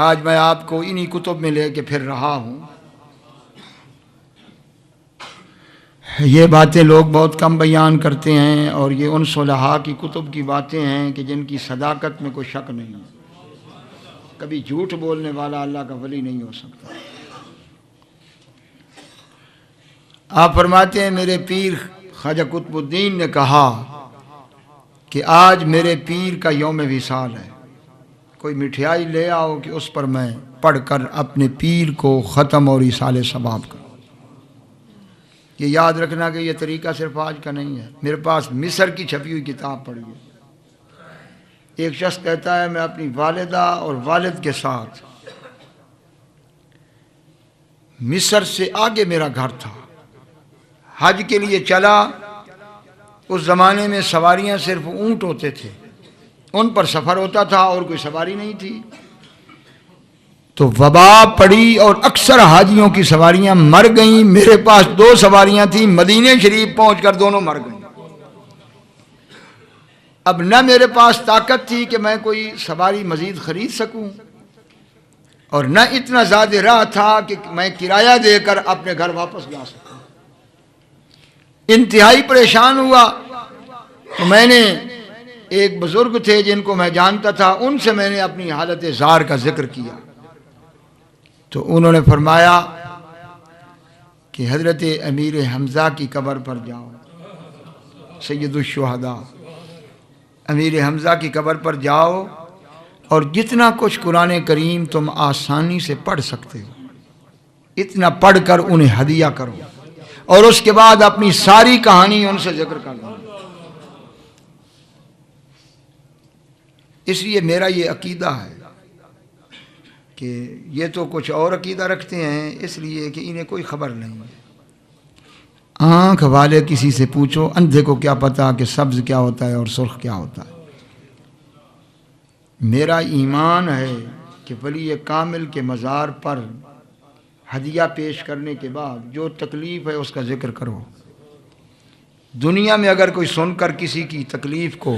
آج میں آپ کو انہی کتب میں لے کے پھر رہا ہوں. یہ باتیں لوگ بہت کم بیان کرتے ہیں، اور یہ ان صلحاء کی کتب کی باتیں ہیں کہ جن کی صداقت میں کوئی شک نہیں ہے. کبھی جھوٹ بولنے والا اللہ کا ولی نہیں ہو سکتا. آپ فرماتے ہیں میرے پیر خواجہ قطب الدین نے کہا کہ آج میرے پیر کا یوم وصال ہے، کوئی مٹھائی لے آؤ کہ اس پر میں پڑھ کر اپنے پیر کو ختم اور ایصال ثواب کروں. یہ یاد رکھنا کہ یہ طریقہ صرف آج کا نہیں ہے. میرے پاس مصر کی چھپی ہوئی کتاب پڑھی ہے. ایک شخص کہتا ہے میں اپنی والدہ اور والد کے ساتھ مصر سے آگے میرا گھر تھا، حج کے لیے چلا. اس زمانے میں سواریاں صرف اونٹ ہوتے تھے، ان پر سفر ہوتا تھا اور کوئی سواری نہیں تھی. تو وبا پڑی اور اکثر حاجیوں کی سواریاں مر گئیں. میرے پاس 2 سواریاں تھیں، مدینہ شریف پہنچ کر دونوں مر گئیں. اب نہ میرے پاس طاقت تھی کہ میں کوئی سواری مزید خرید سکوں، اور نہ اتنا زیادہ راہ تھا کہ میں کرایہ دے کر اپنے گھر واپس جا سکوں. انتہائی پریشان ہوا. تو میں نے ایک بزرگ تھے جن کو میں جانتا تھا، ان سے میں نے اپنی حالت زار کا ذکر کیا. تو انہوں نے فرمایا کہ حضرت امیر حمزہ کی قبر پر جاؤ، سید الشہداء امیر حمزہ کی قبر پر جاؤ، اور جتنا کچھ قرآن کریم تم آسانی سے پڑھ سکتے ہو اتنا پڑھ کر انہیں ہدیہ کرو، اور اس کے بعد اپنی ساری کہانی ان سے ذکر کر دو. اس لیے میرا یہ عقیدہ ہے کہ یہ تو کچھ اور عقیدہ رکھتے ہیں، اس لیے کہ انہیں کوئی خبر نہیں ہے. آنکھ والے کسی سے پوچھو، اندھے کو کیا پتا کہ سبز کیا ہوتا ہے اور سرخ کیا ہوتا ہے. میرا ایمان ہے کہ ولی کامل کے مزار پر ہدیہ پیش کرنے کے بعد جو تکلیف ہے اس کا ذکر کرو. دنیا میں اگر کوئی سن کر کسی کی تکلیف کو،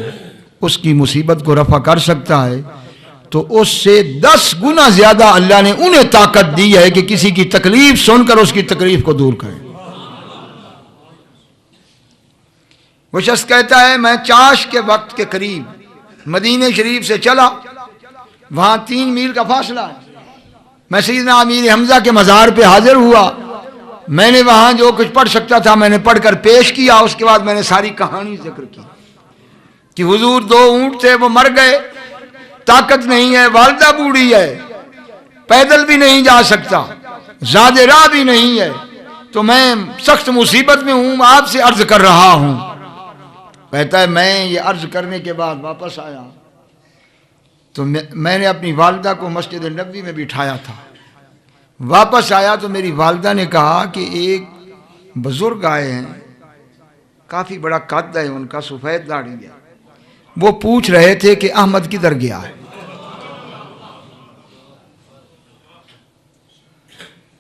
اس کی مصیبت کو رفع کر سکتا ہے، تو اس سے 10 گنا زیادہ اللہ نے انہیں طاقت دی ہے کہ کسی کی تکلیف سن کر اس کی تکلیف کو دور کریں. وہ شخص کہتا ہے میں چاش کے وقت کے قریب مدینہ شریف سے چلا، وہاں 3 میل کا فاصلہ ہے. میں سیدنا امیر حمزہ کے مزار پہ حاضر ہوا. میں نے وہاں جو کچھ پڑھ سکتا تھا میں نے پڑھ کر پیش کیا. اس کے بعد میں نے ساری کہانی ذکر کی کہ حضور 2 اونٹ تھے، وہ مر گئے، طاقت نہیں ہے، والدہ بوڑھی ہے، پیدل بھی نہیں جا سکتا، زیادہ راہ بھی نہیں ہے، تو میں سخت مصیبت میں ہوں، آپ سے عرض کر رہا ہوں. کہتا ہے میں یہ عرض کرنے کے بعد واپس آیا تو میں نے اپنی والدہ کو مسجد نبوی میں بٹھایا تھا. واپس آیا تو میری والدہ نے کہا کہ ایک بزرگ آئے ہیں، کافی بڑا قد ہے ان کا، سفید داڑھی ہے، وہ پوچھ رہے تھے کہ احمد کدھر گیا ہے.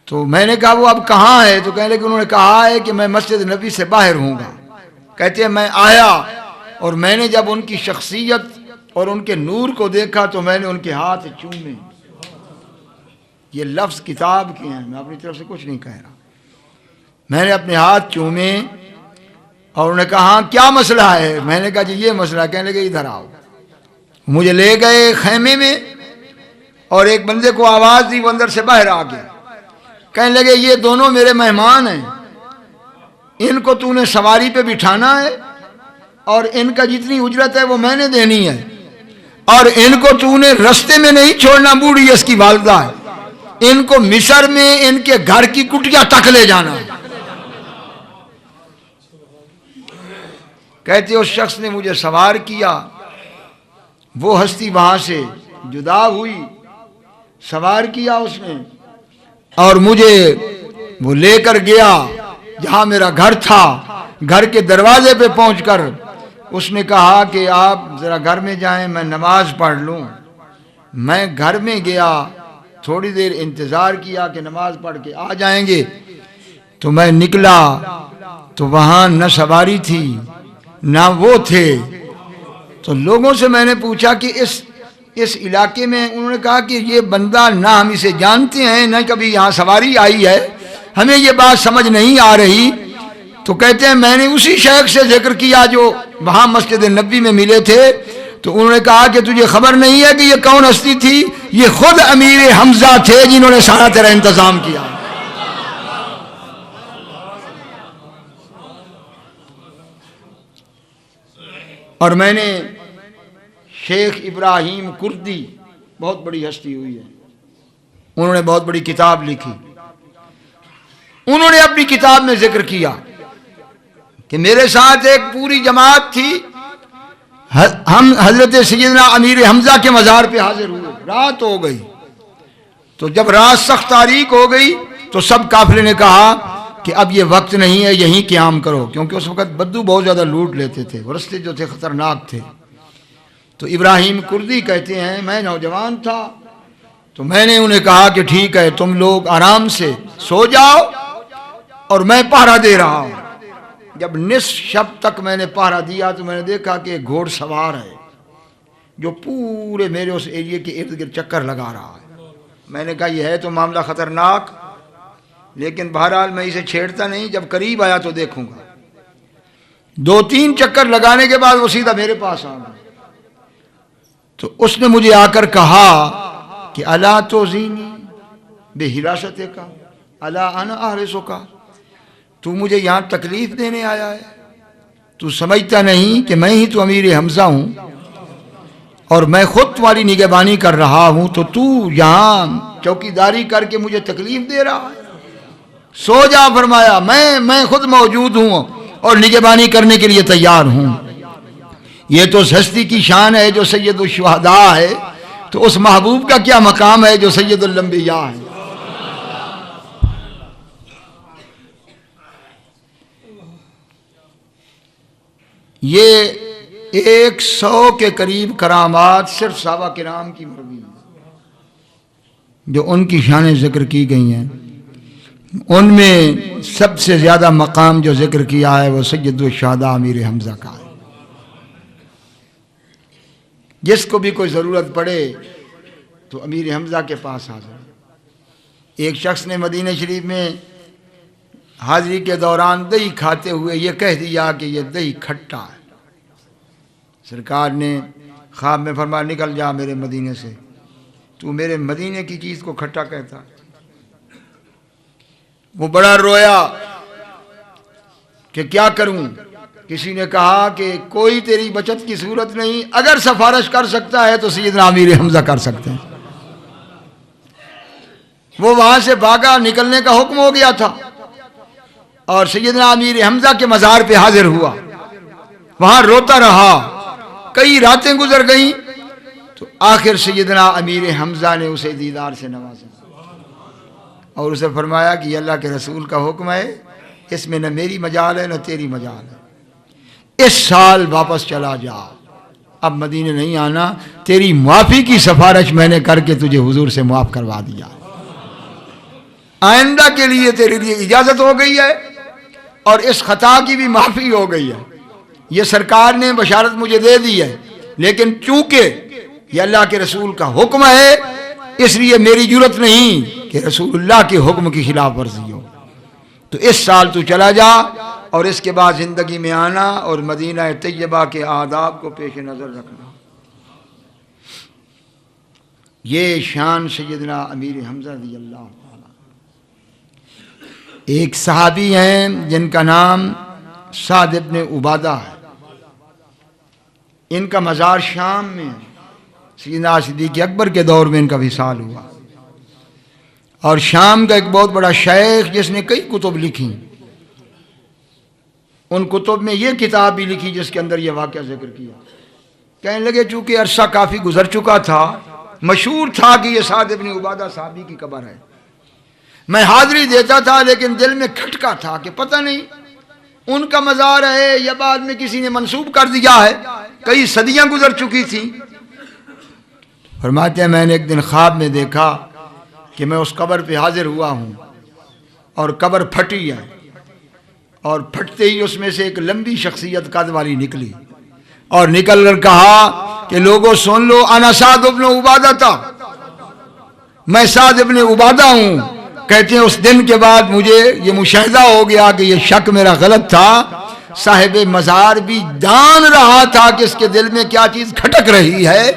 تو میں نے کہا وہ اب کہاں ہے؟ تو کہنے لگے انہوں نے کہا ہے کہ میں مسجد نبی سے باہر ہوں گا. کہتے ہیں میں آیا اور میں نے جب ان کی شخصیت اور ان کے نور کو دیکھا تو میں نے ان کے ہاتھ چومے. یہ لفظ کتاب کے ہیں، میں اپنی طرف سے کچھ نہیں کہہ رہا۔ میں نے اپنے ہاتھ چومے اور انہوں نے کہا ہاں کیا مسئلہ ہے؟ میں نے کہا جی یہ مسئلہ۔ کہنے لگے ادھر آؤ۔ مجھے لے گئے خیمے میں اور ایک بندے کو آواز دی، وہ اندر سے باہر آ گیا۔ کہنے لگے یہ دونوں میرے مہمان ہیں، ان کو تو نے سواری پہ بٹھانا ہے اور ان کا جتنی اجرت ہے وہ میں نے دینی ہے، اور ان کو تو نے رستے میں نہیں چھوڑنا، بوڑھی اس کی والدہ ہے، ان کو مصر میں ان کے گھر کی کٹیا تک لے جانا ہے۔ کہتے اس شخص نے مجھے سوار کیا، وہ ہستی وہاں سے جدا ہوئی، سوار کیا اس نے اور مجھے وہ لے کر گیا جہاں میرا گھر تھا۔ گھر کے دروازے پہ پہنچ کر اس نے کہا کہ آپ ذرا گھر میں جائیں، میں نماز پڑھ لوں۔ میں گھر میں گیا، تھوڑی دیر انتظار کیا کہ نماز پڑھ کے آ جائیں گے، تو میں نکلا تو وہاں نہ سواری تھی نہ وہ تھے۔ تو لوگوں سے میں نے پوچھا کہ اس علاقے میں، انہوں نے کہا کہ یہ بندہ نہ ہم اسے جانتے ہیں نہ کبھی یہاں سواری آئی ہے، ہمیں یہ بات سمجھ نہیں آ رہی۔ تو کہتے ہیں میں نے اسی شیخ سے ذکر کیا جو وہاں مسجد نبوی میں ملے تھے، تو انہوں نے کہا کہ تجھے خبر نہیں ہے کہ یہ کون ہستی تھی؟ یہ خود امیر حمزہ تھے جنہوں نے سارا تیرا انتظام کیا۔ اور میں نے شیخ ابراہیم کردی، بہت بڑی ہستی ہوئی ہے، انہوں نے بہت بڑی کتاب لکھی، انہوں نے اپنی کتاب میں ذکر کیا کہ میرے ساتھ ایک پوری جماعت تھی، ہم حضرت سیدنا امیر حمزہ کے مزار پہ حاضر ہوئے، رات ہو گئی۔ تو جب رات سخت تاریک ہو گئی تو سب قافلے نے کہا کہ اب یہ وقت نہیں ہے، یہیں قیام کرو، کیونکہ اس وقت بدو بہت زیادہ لوٹ لیتے تھے، رستے جو تھے خطرناک تھے۔ تو ابراہیم کردی کہتے ہیں میں نوجوان تھا، تو میں نے انہیں کہا کہ ٹھیک ہے تم لوگ آرام سے سو جاؤ اور میں پہرا دے رہا ہوں۔ جب نصف شب تک میں نے پہرا دیا تو میں نے دیکھا کہ ایک گھوڑ سوار ہے جو پورے میرے اس ایریے کے ارد گرد چکر لگا رہا ہے۔ میں نے کہا یہ ہے تو معاملہ خطرناک، لیکن بہرحال میں اسے چھیڑتا نہیں، جب قریب آیا تو دیکھوں گا۔ 2-3 چکر لگانے کے بعد وہ سیدھا میرے پاس آ گیا۔ تو اس نے مجھے آ کر کہا کہ الا توزینی بحراست کا الا انا احرسک، تو مجھے یہاں تکلیف دینے آیا ہے؟ تو سمجھتا نہیں کہ میں ہی تو امیر حمزہ ہوں اور میں خود تمہاری نگہبانی کر رہا ہوں، تو یہاں چوکیداری کر کے مجھے تکلیف دے رہا ہے؟ سو جا فرمایا، میں خود موجود ہوں اور نگہبانی کرنے کے لیے تیار ہوں۔ یہ تو اس ہستی کی شان ہے جو سید الشہداء ہے، تو اس محبوب کا کیا مقام ہے جو سید الانبیاء ہے۔ یہ 100 کے قریب کرامات صرف صحابہ کرام کی مروی ہیں جو ان کی شانیں ذکر کی گئی ہیں۔ ان میں سب سے زیادہ مقام جو ذکر کیا ہے وہ سید الشہداء امیر حمزہ کا ہے۔ جس کو بھی کوئی ضرورت پڑے تو امیر حمزہ کے پاس حاضر۔ ایک شخص نے مدینہ شریف میں حاضری کے دوران دہی کھاتے ہوئے یہ کہہ دیا کہ یہ دہی کھٹا ہے۔ سرکار نے خواب میں فرمایا نکل جا میرے مدینے سے، تو میرے مدینے کی چیز کو کھٹا کہتا۔ وہ بڑا رویا کہ کیا کروں۔ کسی نے کہا کہ کوئی تیری بچت کی صورت نہیں، اگر سفارش کر سکتا ہے تو سیدنا امیر حمزہ کر سکتے ہیں۔ وہ وہاں سے بھاگا، نکلنے کا حکم ہو گیا تھا اور سیدنا امیر حمزہ کے مزار پہ حاضر ہوا، وہاں روتا رہا۔ کئی راتیں گزر گئیں تو آخر سیدنا امیر حمزہ نے اسے دیدار سے نوازا اور اسے فرمایا کہ یہ اللہ کے رسول کا حکم ہے، اس میں نہ میری مجال ہے نہ تیری مجال ہے، اس سال واپس چلا جا، اب مدینے نہیں آنا، تیری معافی کی سفارش میں نے کر کے تجھے حضور سے معاف کروا دیا، آئندہ کے لیے تیرے لیے اجازت ہو گئی ہے اور اس خطا کی بھی معافی ہو گئی ہے۔ یہ سرکار نے بشارت مجھے دے دی ہے، لیکن چونکہ یہ اللہ کے رسول کا حکم ہے اس لیے میری جرت نہیں کہ رسول اللہ کے حکم کی خلاف ورزی ہو، تو اس سال تو چلا جا اور اس کے بعد زندگی میں آنا اور مدینہ طیبہ کے آداب کو پیش نظر رکھنا۔ یہ شان سیدنا امیر حمزہ رضی اللہ تعالیٰ۔ ایک صحابی ہیں جن کا نام سعد ابن عبادہ ہے، ان کا مزار شام میں ہے، سیدنا صدیق اکبر کے دور میں ان کا وصال ہوا، اور شام کا ایک بہت بڑا شیخ جس نے کئی کتب لکھی، ان کتب میں یہ کتاب بھی لکھی جس کے اندر یہ واقعہ ذکر کیا۔ کہنے لگے چونکہ عرصہ کافی گزر چکا تھا، مشہور تھا کہ یہ سعد ابن عبادہ صحابی کی قبر ہے، میں حاضری دیتا تھا لیکن دل میں کھٹکا تھا کہ پتہ نہیں ان کا مزار ہے یا بعد میں کسی نے منسوب کر دیا ہے، کئی صدیاں گزر چکی تھیں۔ فرماتے ہیں میں نے ایک دن خواب میں دیکھا کہ میں اس قبر پہ حاضر ہوا ہوں اور قبر پھٹی ہے، اور پھٹتے ہی اس میں سے ایک لمبی شخصیت قد والی نکلی اور نکل کر کہا کہ لوگوں سن لو، انا سعد ابن عبادہ تھا، میں سعد ابن عبادہ ہوں۔ کہتے ہیں اس دن کے بعد مجھے یہ مشاہدہ ہو گیا کہ یہ شک میرا غلط تھا، صاحب مزار بھی جان رہا تھا کہ اس کے دل میں کیا چیز کھٹک رہی ہے۔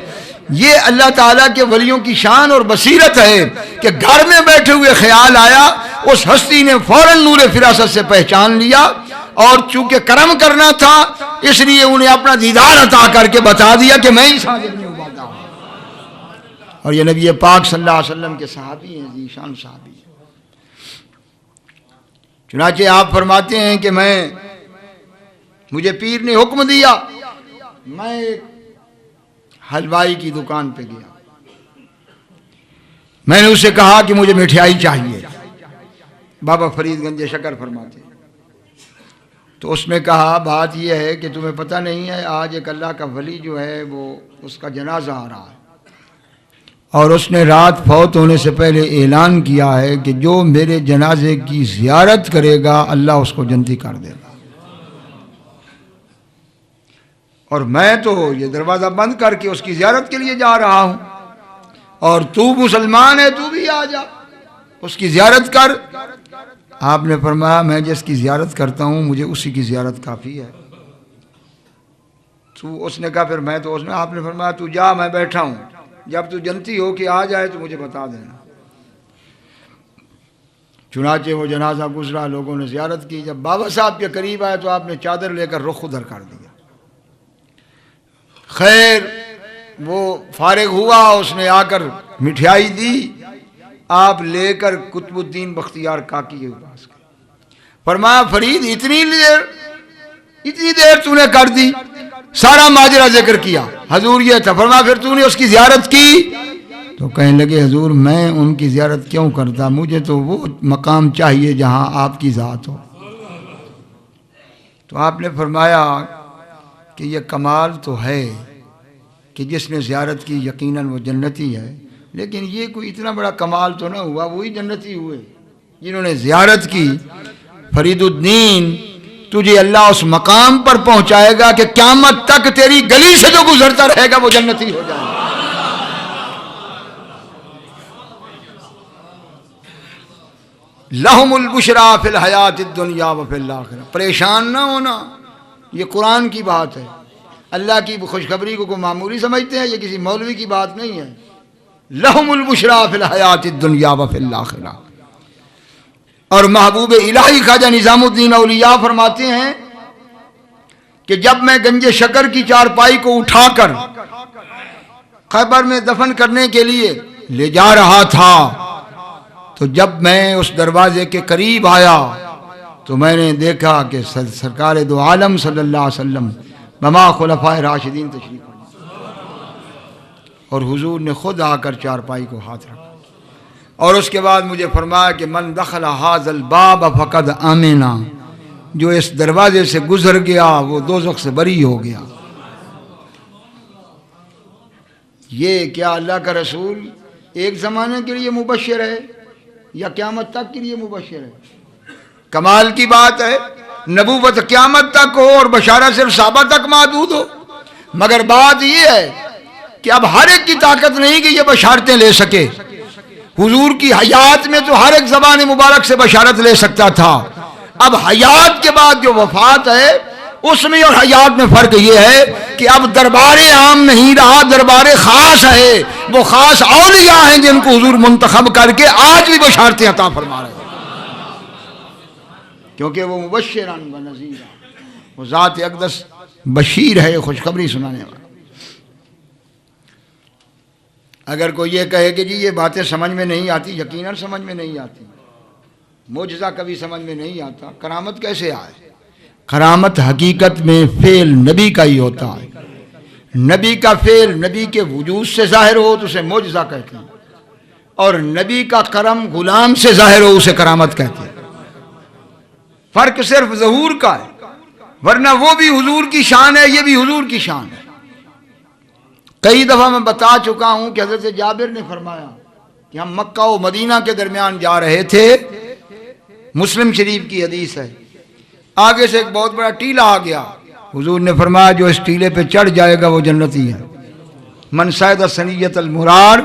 یہ اللہ تعالیٰ کے ولیوں کی شان اور بصیرت ہے کہ گھر میں بیٹھے ہوئے خیال آیا، اس ہستی نے فوراً نور فراست سے پہچان لیا، اور چونکہ کرم کرنا تھا اس لیے انہیں اپنا دیدار عطا کر کے بتا دیا کہ میں ہی سعد ابن عبادہ ہوں۔ اور یہ نبی پاک صلی اللہ علیہ وسلم کے صحابی ہیں، ذی شان صحابی ہیں۔ چنانچہ آپ فرماتے ہیں کہ مجھے پیر نے حکم دیا، میں ایک حلوائی کی دکان پہ گیا، میں نے اسے کہا کہ مجھے مٹھائی چاہیے، بابا فرید گنج شکر فرماتے ہیں۔ تو اس نے کہا بات یہ ہے کہ تمہیں پتہ نہیں ہے آج ایک اللہ کا ولی جو ہے وہ اس کا جنازہ آ رہا ہے، اور اس نے رات فوت ہونے سے پہلے اعلان کیا ہے کہ جو میرے جنازے کی زیارت کرے گا اللہ اس کو جنتی کر دے گا، اور میں تو یہ دروازہ بند کر کے اس کی زیارت کے لیے جا رہا ہوں، اور تو مسلمان ہے تو بھی آ جا اس کی زیارت کر۔ آپ نے فرمایا میں جس کی زیارت کرتا ہوں مجھے اسی کی زیارت کافی ہے۔ تو اس نے کہا پھر میں تو آپ نے فرمایا تو جا، میں بیٹھا ہوں، جب تو جنتی ہو کہ آ جائے تو مجھے بتا دینا۔ چنانچہ وہ جنازہ گزرا، لوگوں نے زیارت کی، جب بابا صاحب کے قریب آئے تو آپ نے چادر لے کر رخ ادھر کر دیا۔ خیر وہ فارغ ہوا، اس نے آ کر مٹھائی دی، آپ لے کر قطب الدین بختیار کاکی کے پاس گئے، فرمایا فرید اتنی دیر تو نے کر دی، سارا ماجرا ذکر کیا، حضور یہ تھا، فرمایا پھر تو نے اس کی زیارت کی؟ تو کہنے لگے حضور میں ان کی زیارت کیوں کرتا، مجھے تو وہ مقام چاہیے جہاں آپ کی ذات ہو۔ تو آپ نے فرمایا کہ یہ کمال تو ہے کہ جس نے زیارت کی یقیناً وہ جنتی ہے، لیکن یہ کوئی اتنا بڑا کمال تو نہ ہوا، وہی جنتی ہوئے جنہوں نے زیارت کی۔ فرید الدین تجھے اللہ اس مقام پر پہنچائے گا کہ قیامت تک تیری گلی سے جو گزرتا رہے گا وہ جنتی ہو جائے گا۔ لہم البشریٰ فی الحیات الدنیا وفی الآخرہ، پریشان نہ ہونا، یہ قرآن کی بات ہے، اللہ کی خوشخبری کو کوئی معمولی سمجھتے ہیں، یہ کسی مولوی کی بات نہیں ہے۔ لہم البشریٰ فی الحیات الدنیا وفی الآخرہ۔ اور محبوب الہی خواجہ نظام الدین اولیاء فرماتے ہیں کہ جب میں گنج شکر کی چارپائی کو اٹھا کر خیبر میں دفن کرنے کے لیے لے جا رہا تھا تو جب میں اس دروازے کے قریب آیا تو میں نے دیکھا کہ سرکار دو عالم صلی اللہ علیہ وسلم بما خلفائے راشدین تشریف اور حضور نے خود آ کر چارپائی کو ہاتھ رکھا، اور اس کے بعد مجھے فرمایا کہ من دخل ھذا الباب فقد آمنا، جو اس دروازے سے گزر گیا وہ دوزخ سے بری ہو گیا۔ یہ کیا اللہ کا رسول ایک زمانے کے لیے مبشر ہے یا قیامت تک کے لیے مبشر ہے؟ کمال کی بات ہے، نبوت قیامت تک ہو اور بشارت صرف صحابہ تک محدود ہو، مگر بات یہ ہے کہ اب ہر ایک کی طاقت نہیں کہ یہ بشارتیں لے سکے، حضور کی حیات میں تو ہر ایک زبان مبارک سے بشارت لے سکتا تھا، اب حیات کے بعد جو وفات ہے اس میں اور حیات میں فرق یہ ہے کہ اب دربار عام نہیں رہا، دربار خاص ہے، وہ خاص اولیاء ہیں جن کو حضور منتخب کر کے آج بھی بشارتیں عطا فرما رہے ہیں، کیونکہ وہ مبشران و نذیرا، وہ ذات اقدس بشیر ہے، خوشخبری سنانے والا۔ اگر کوئی یہ کہے کہ جی یہ باتیں سمجھ میں نہیں آتی، یقیناً سمجھ میں نہیں آتی، معجزہ کبھی سمجھ میں نہیں آتا، کرامت کیسے آئے؟ کرامت حقیقت میں فعل نبی کا ہی ہوتا ہے، نبی کا فعل نبی کے وجود سے ظاہر ہو تو اسے معجزہ کہتے ہیں، اور نبی کا کرم غلام سے ظاہر ہو اسے کرامت کہتے ہیں۔ فرق صرف ظہور کا ہے، ورنہ وہ بھی حضور کی شان ہے، یہ بھی حضور کی شان ہے۔ کئی دفعہ میں بتا چکا ہوں کہ حضرت جابر نے فرمایا کہ ہم مکہ و مدینہ کے درمیان جا رہے تھے، مسلم شریف کی حدیث ہے، آگے سے ایک بہت بڑا ٹیلا آ گیا، حضور نے فرمایا جو اس ٹیلے پہ چڑھ جائے گا وہ جنتی ہے، من صعد ثنیۃ المرار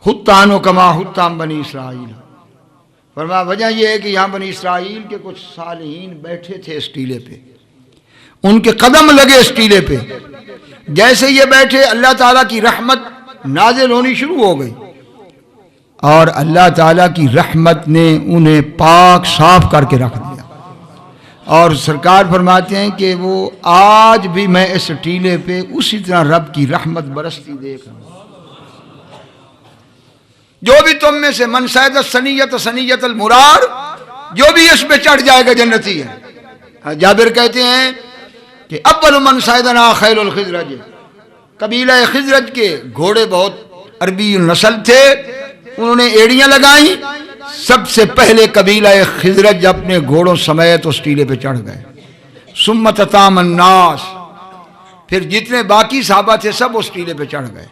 حطان کما حطام بنی اسرائیل۔ فرمایا وجہ یہ ہے کہ یہاں بنی اسرائیل کے کچھ صالحین بیٹھے تھے اس ٹیلے پہ، ان کے قدم لگے اس ٹیلے پہ، جیسے یہ بیٹھے اللہ تعالیٰ کی رحمت نازل ہونی شروع ہو گئی، اور اللہ تعالیٰ کی رحمت نے انہیں پاک صاف کر کے رکھ دیا، اور سرکار فرماتے ہیں کہ وہ آج بھی میں اس ٹیلے پہ اسی طرح رب کی رحمت برستی دیکھ رہا ہوں۔ جو بھی تم میں سے من صعد ثنیۃ المرار، جو بھی اس پہ چڑھ جائے گا جنتی ہے۔ جابر کہتے ہیں کہ اول من صعدنا خیل الخزرج، قبیلہ خزرج کے گھوڑے بہت عربی نسل تھے، انہوں نے ایڑیاں لگائیں، سب سے پہلے قبیلہ خزرج اپنے گھوڑوں سمیت اس ٹیلے پہ چڑھ گئے، ثم تطام الناس، پھر جتنے باقی صحابہ تھے سب اس ٹیلے پہ چڑھ گئے۔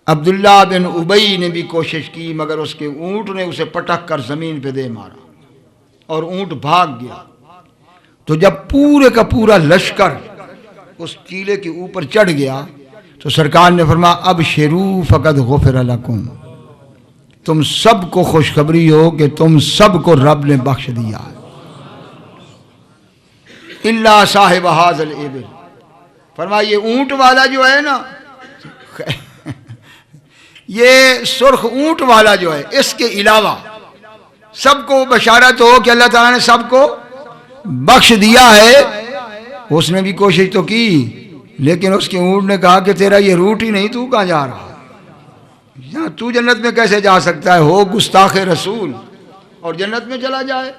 عبداللہ بن ابی نے بھی کوشش کی مگر اس کے اونٹ نے اسے پٹک کر زمین پہ دے مارا اور اونٹ بھاگ گیا۔ تو جب پورے کا پورا لشکر اس ٹیلے کے اوپر چڑھ گیا تو سرکار نے فرمایا ابشروا فقد غفر لکم، تم سب کو خوشخبری ہو کہ تم سب کو رب نے بخش دیا ہے، الا صاحب ھذا الابل، فرمایا یہ اونٹ والا جو ہے نا، یہ سرخ اونٹ والا جو ہے، اس کے علاوہ سب کو بشارت ہو کہ اللہ تعالیٰ نے سب کو بخش دیا ہے۔ اس نے بھی کوشش تو کی لیکن اس کے اونٹ نے کہا کہ تیرا یہ روٹ ہی نہیں، تو کہاں جا رہا، تو جنت میں کیسے جا سکتا ہے، ہو گستاخ رسول اور جنت میں چلا جائے۔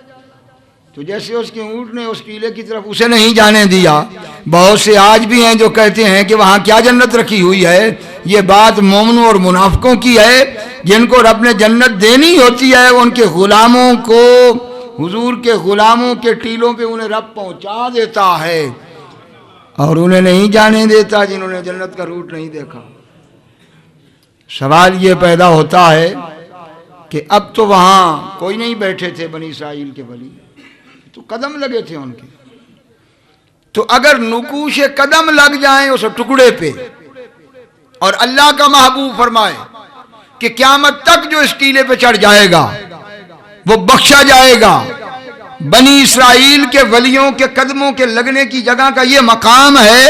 تو جیسے اس کے اونٹ نے اس ٹیلے کی طرف اسے نہیں جانے دیا، بہت سے آج بھی ہیں جو کہتے ہیں کہ وہاں کیا جنت رکھی ہوئی ہے، یہ بات مومنوں اور منافقوں کی ہے، جن کو رب نے جنت دینی ہوتی ہے ان کے غلاموں کو، حضور کے غلاموں کے ٹیلوں پہ انہیں رب پہنچا دیتا ہے اور انہیں نہیں جانے دیتا جنہوں نے جنت کا روٹ نہیں دیکھا۔ سوال یہ پیدا ہوتا ہے کہ اب تو وہاں کوئی نہیں بیٹھے تھے بنی اسرائیل کے ولی، تو قدم لگے تھے ان کے، تو اگر نقوش قدم لگ جائیں اس ٹکڑے پہ اور اللہ کا محبوب فرمائے کہ قیامت تک جو اس ٹیلے پہ چڑھ جائے گا وہ بخشا جائے گا، بنی اسرائیل کے ولیوں کے قدموں کے لگنے کی جگہ کا یہ مقام ہے،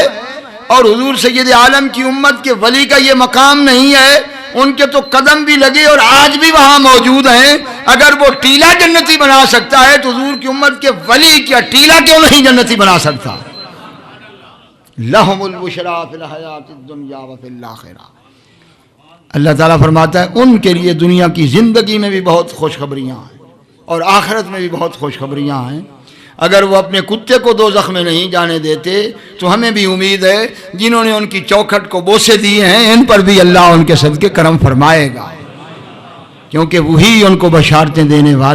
اور حضور سید عالم کی امت کے ولی کا یہ مقام نہیں ہے، ان کے تو قدم بھی لگے اور آج بھی وہاں موجود ہیں۔ اگر وہ ٹیلا جنتی بنا سکتا ہے تو حضور کی امت کے ولی کیا ٹیلا کیوں نہیں جنتی بنا سکتا؟ لہم البشریٰ فی الحیات الدنیا وفی الآخرہ، اللہ تعالیٰ فرماتا ہے ان کے لیے دنیا کی زندگی میں بھی بہت خوشخبریاں ہیں اور آخرت میں بھی بہت خوشخبریاں ہیں۔ اگر وہ اپنے کتے کو دوزخ میں نہیں جانے دیتے تو ہمیں بھی امید ہے جنہوں نے ان کی چوکھٹ کو بوسے دیے ہیں ان پر بھی اللہ ان کے صدقے کرم فرمائے گا، کیونکہ وہی ان کو بشارتیں دینے والے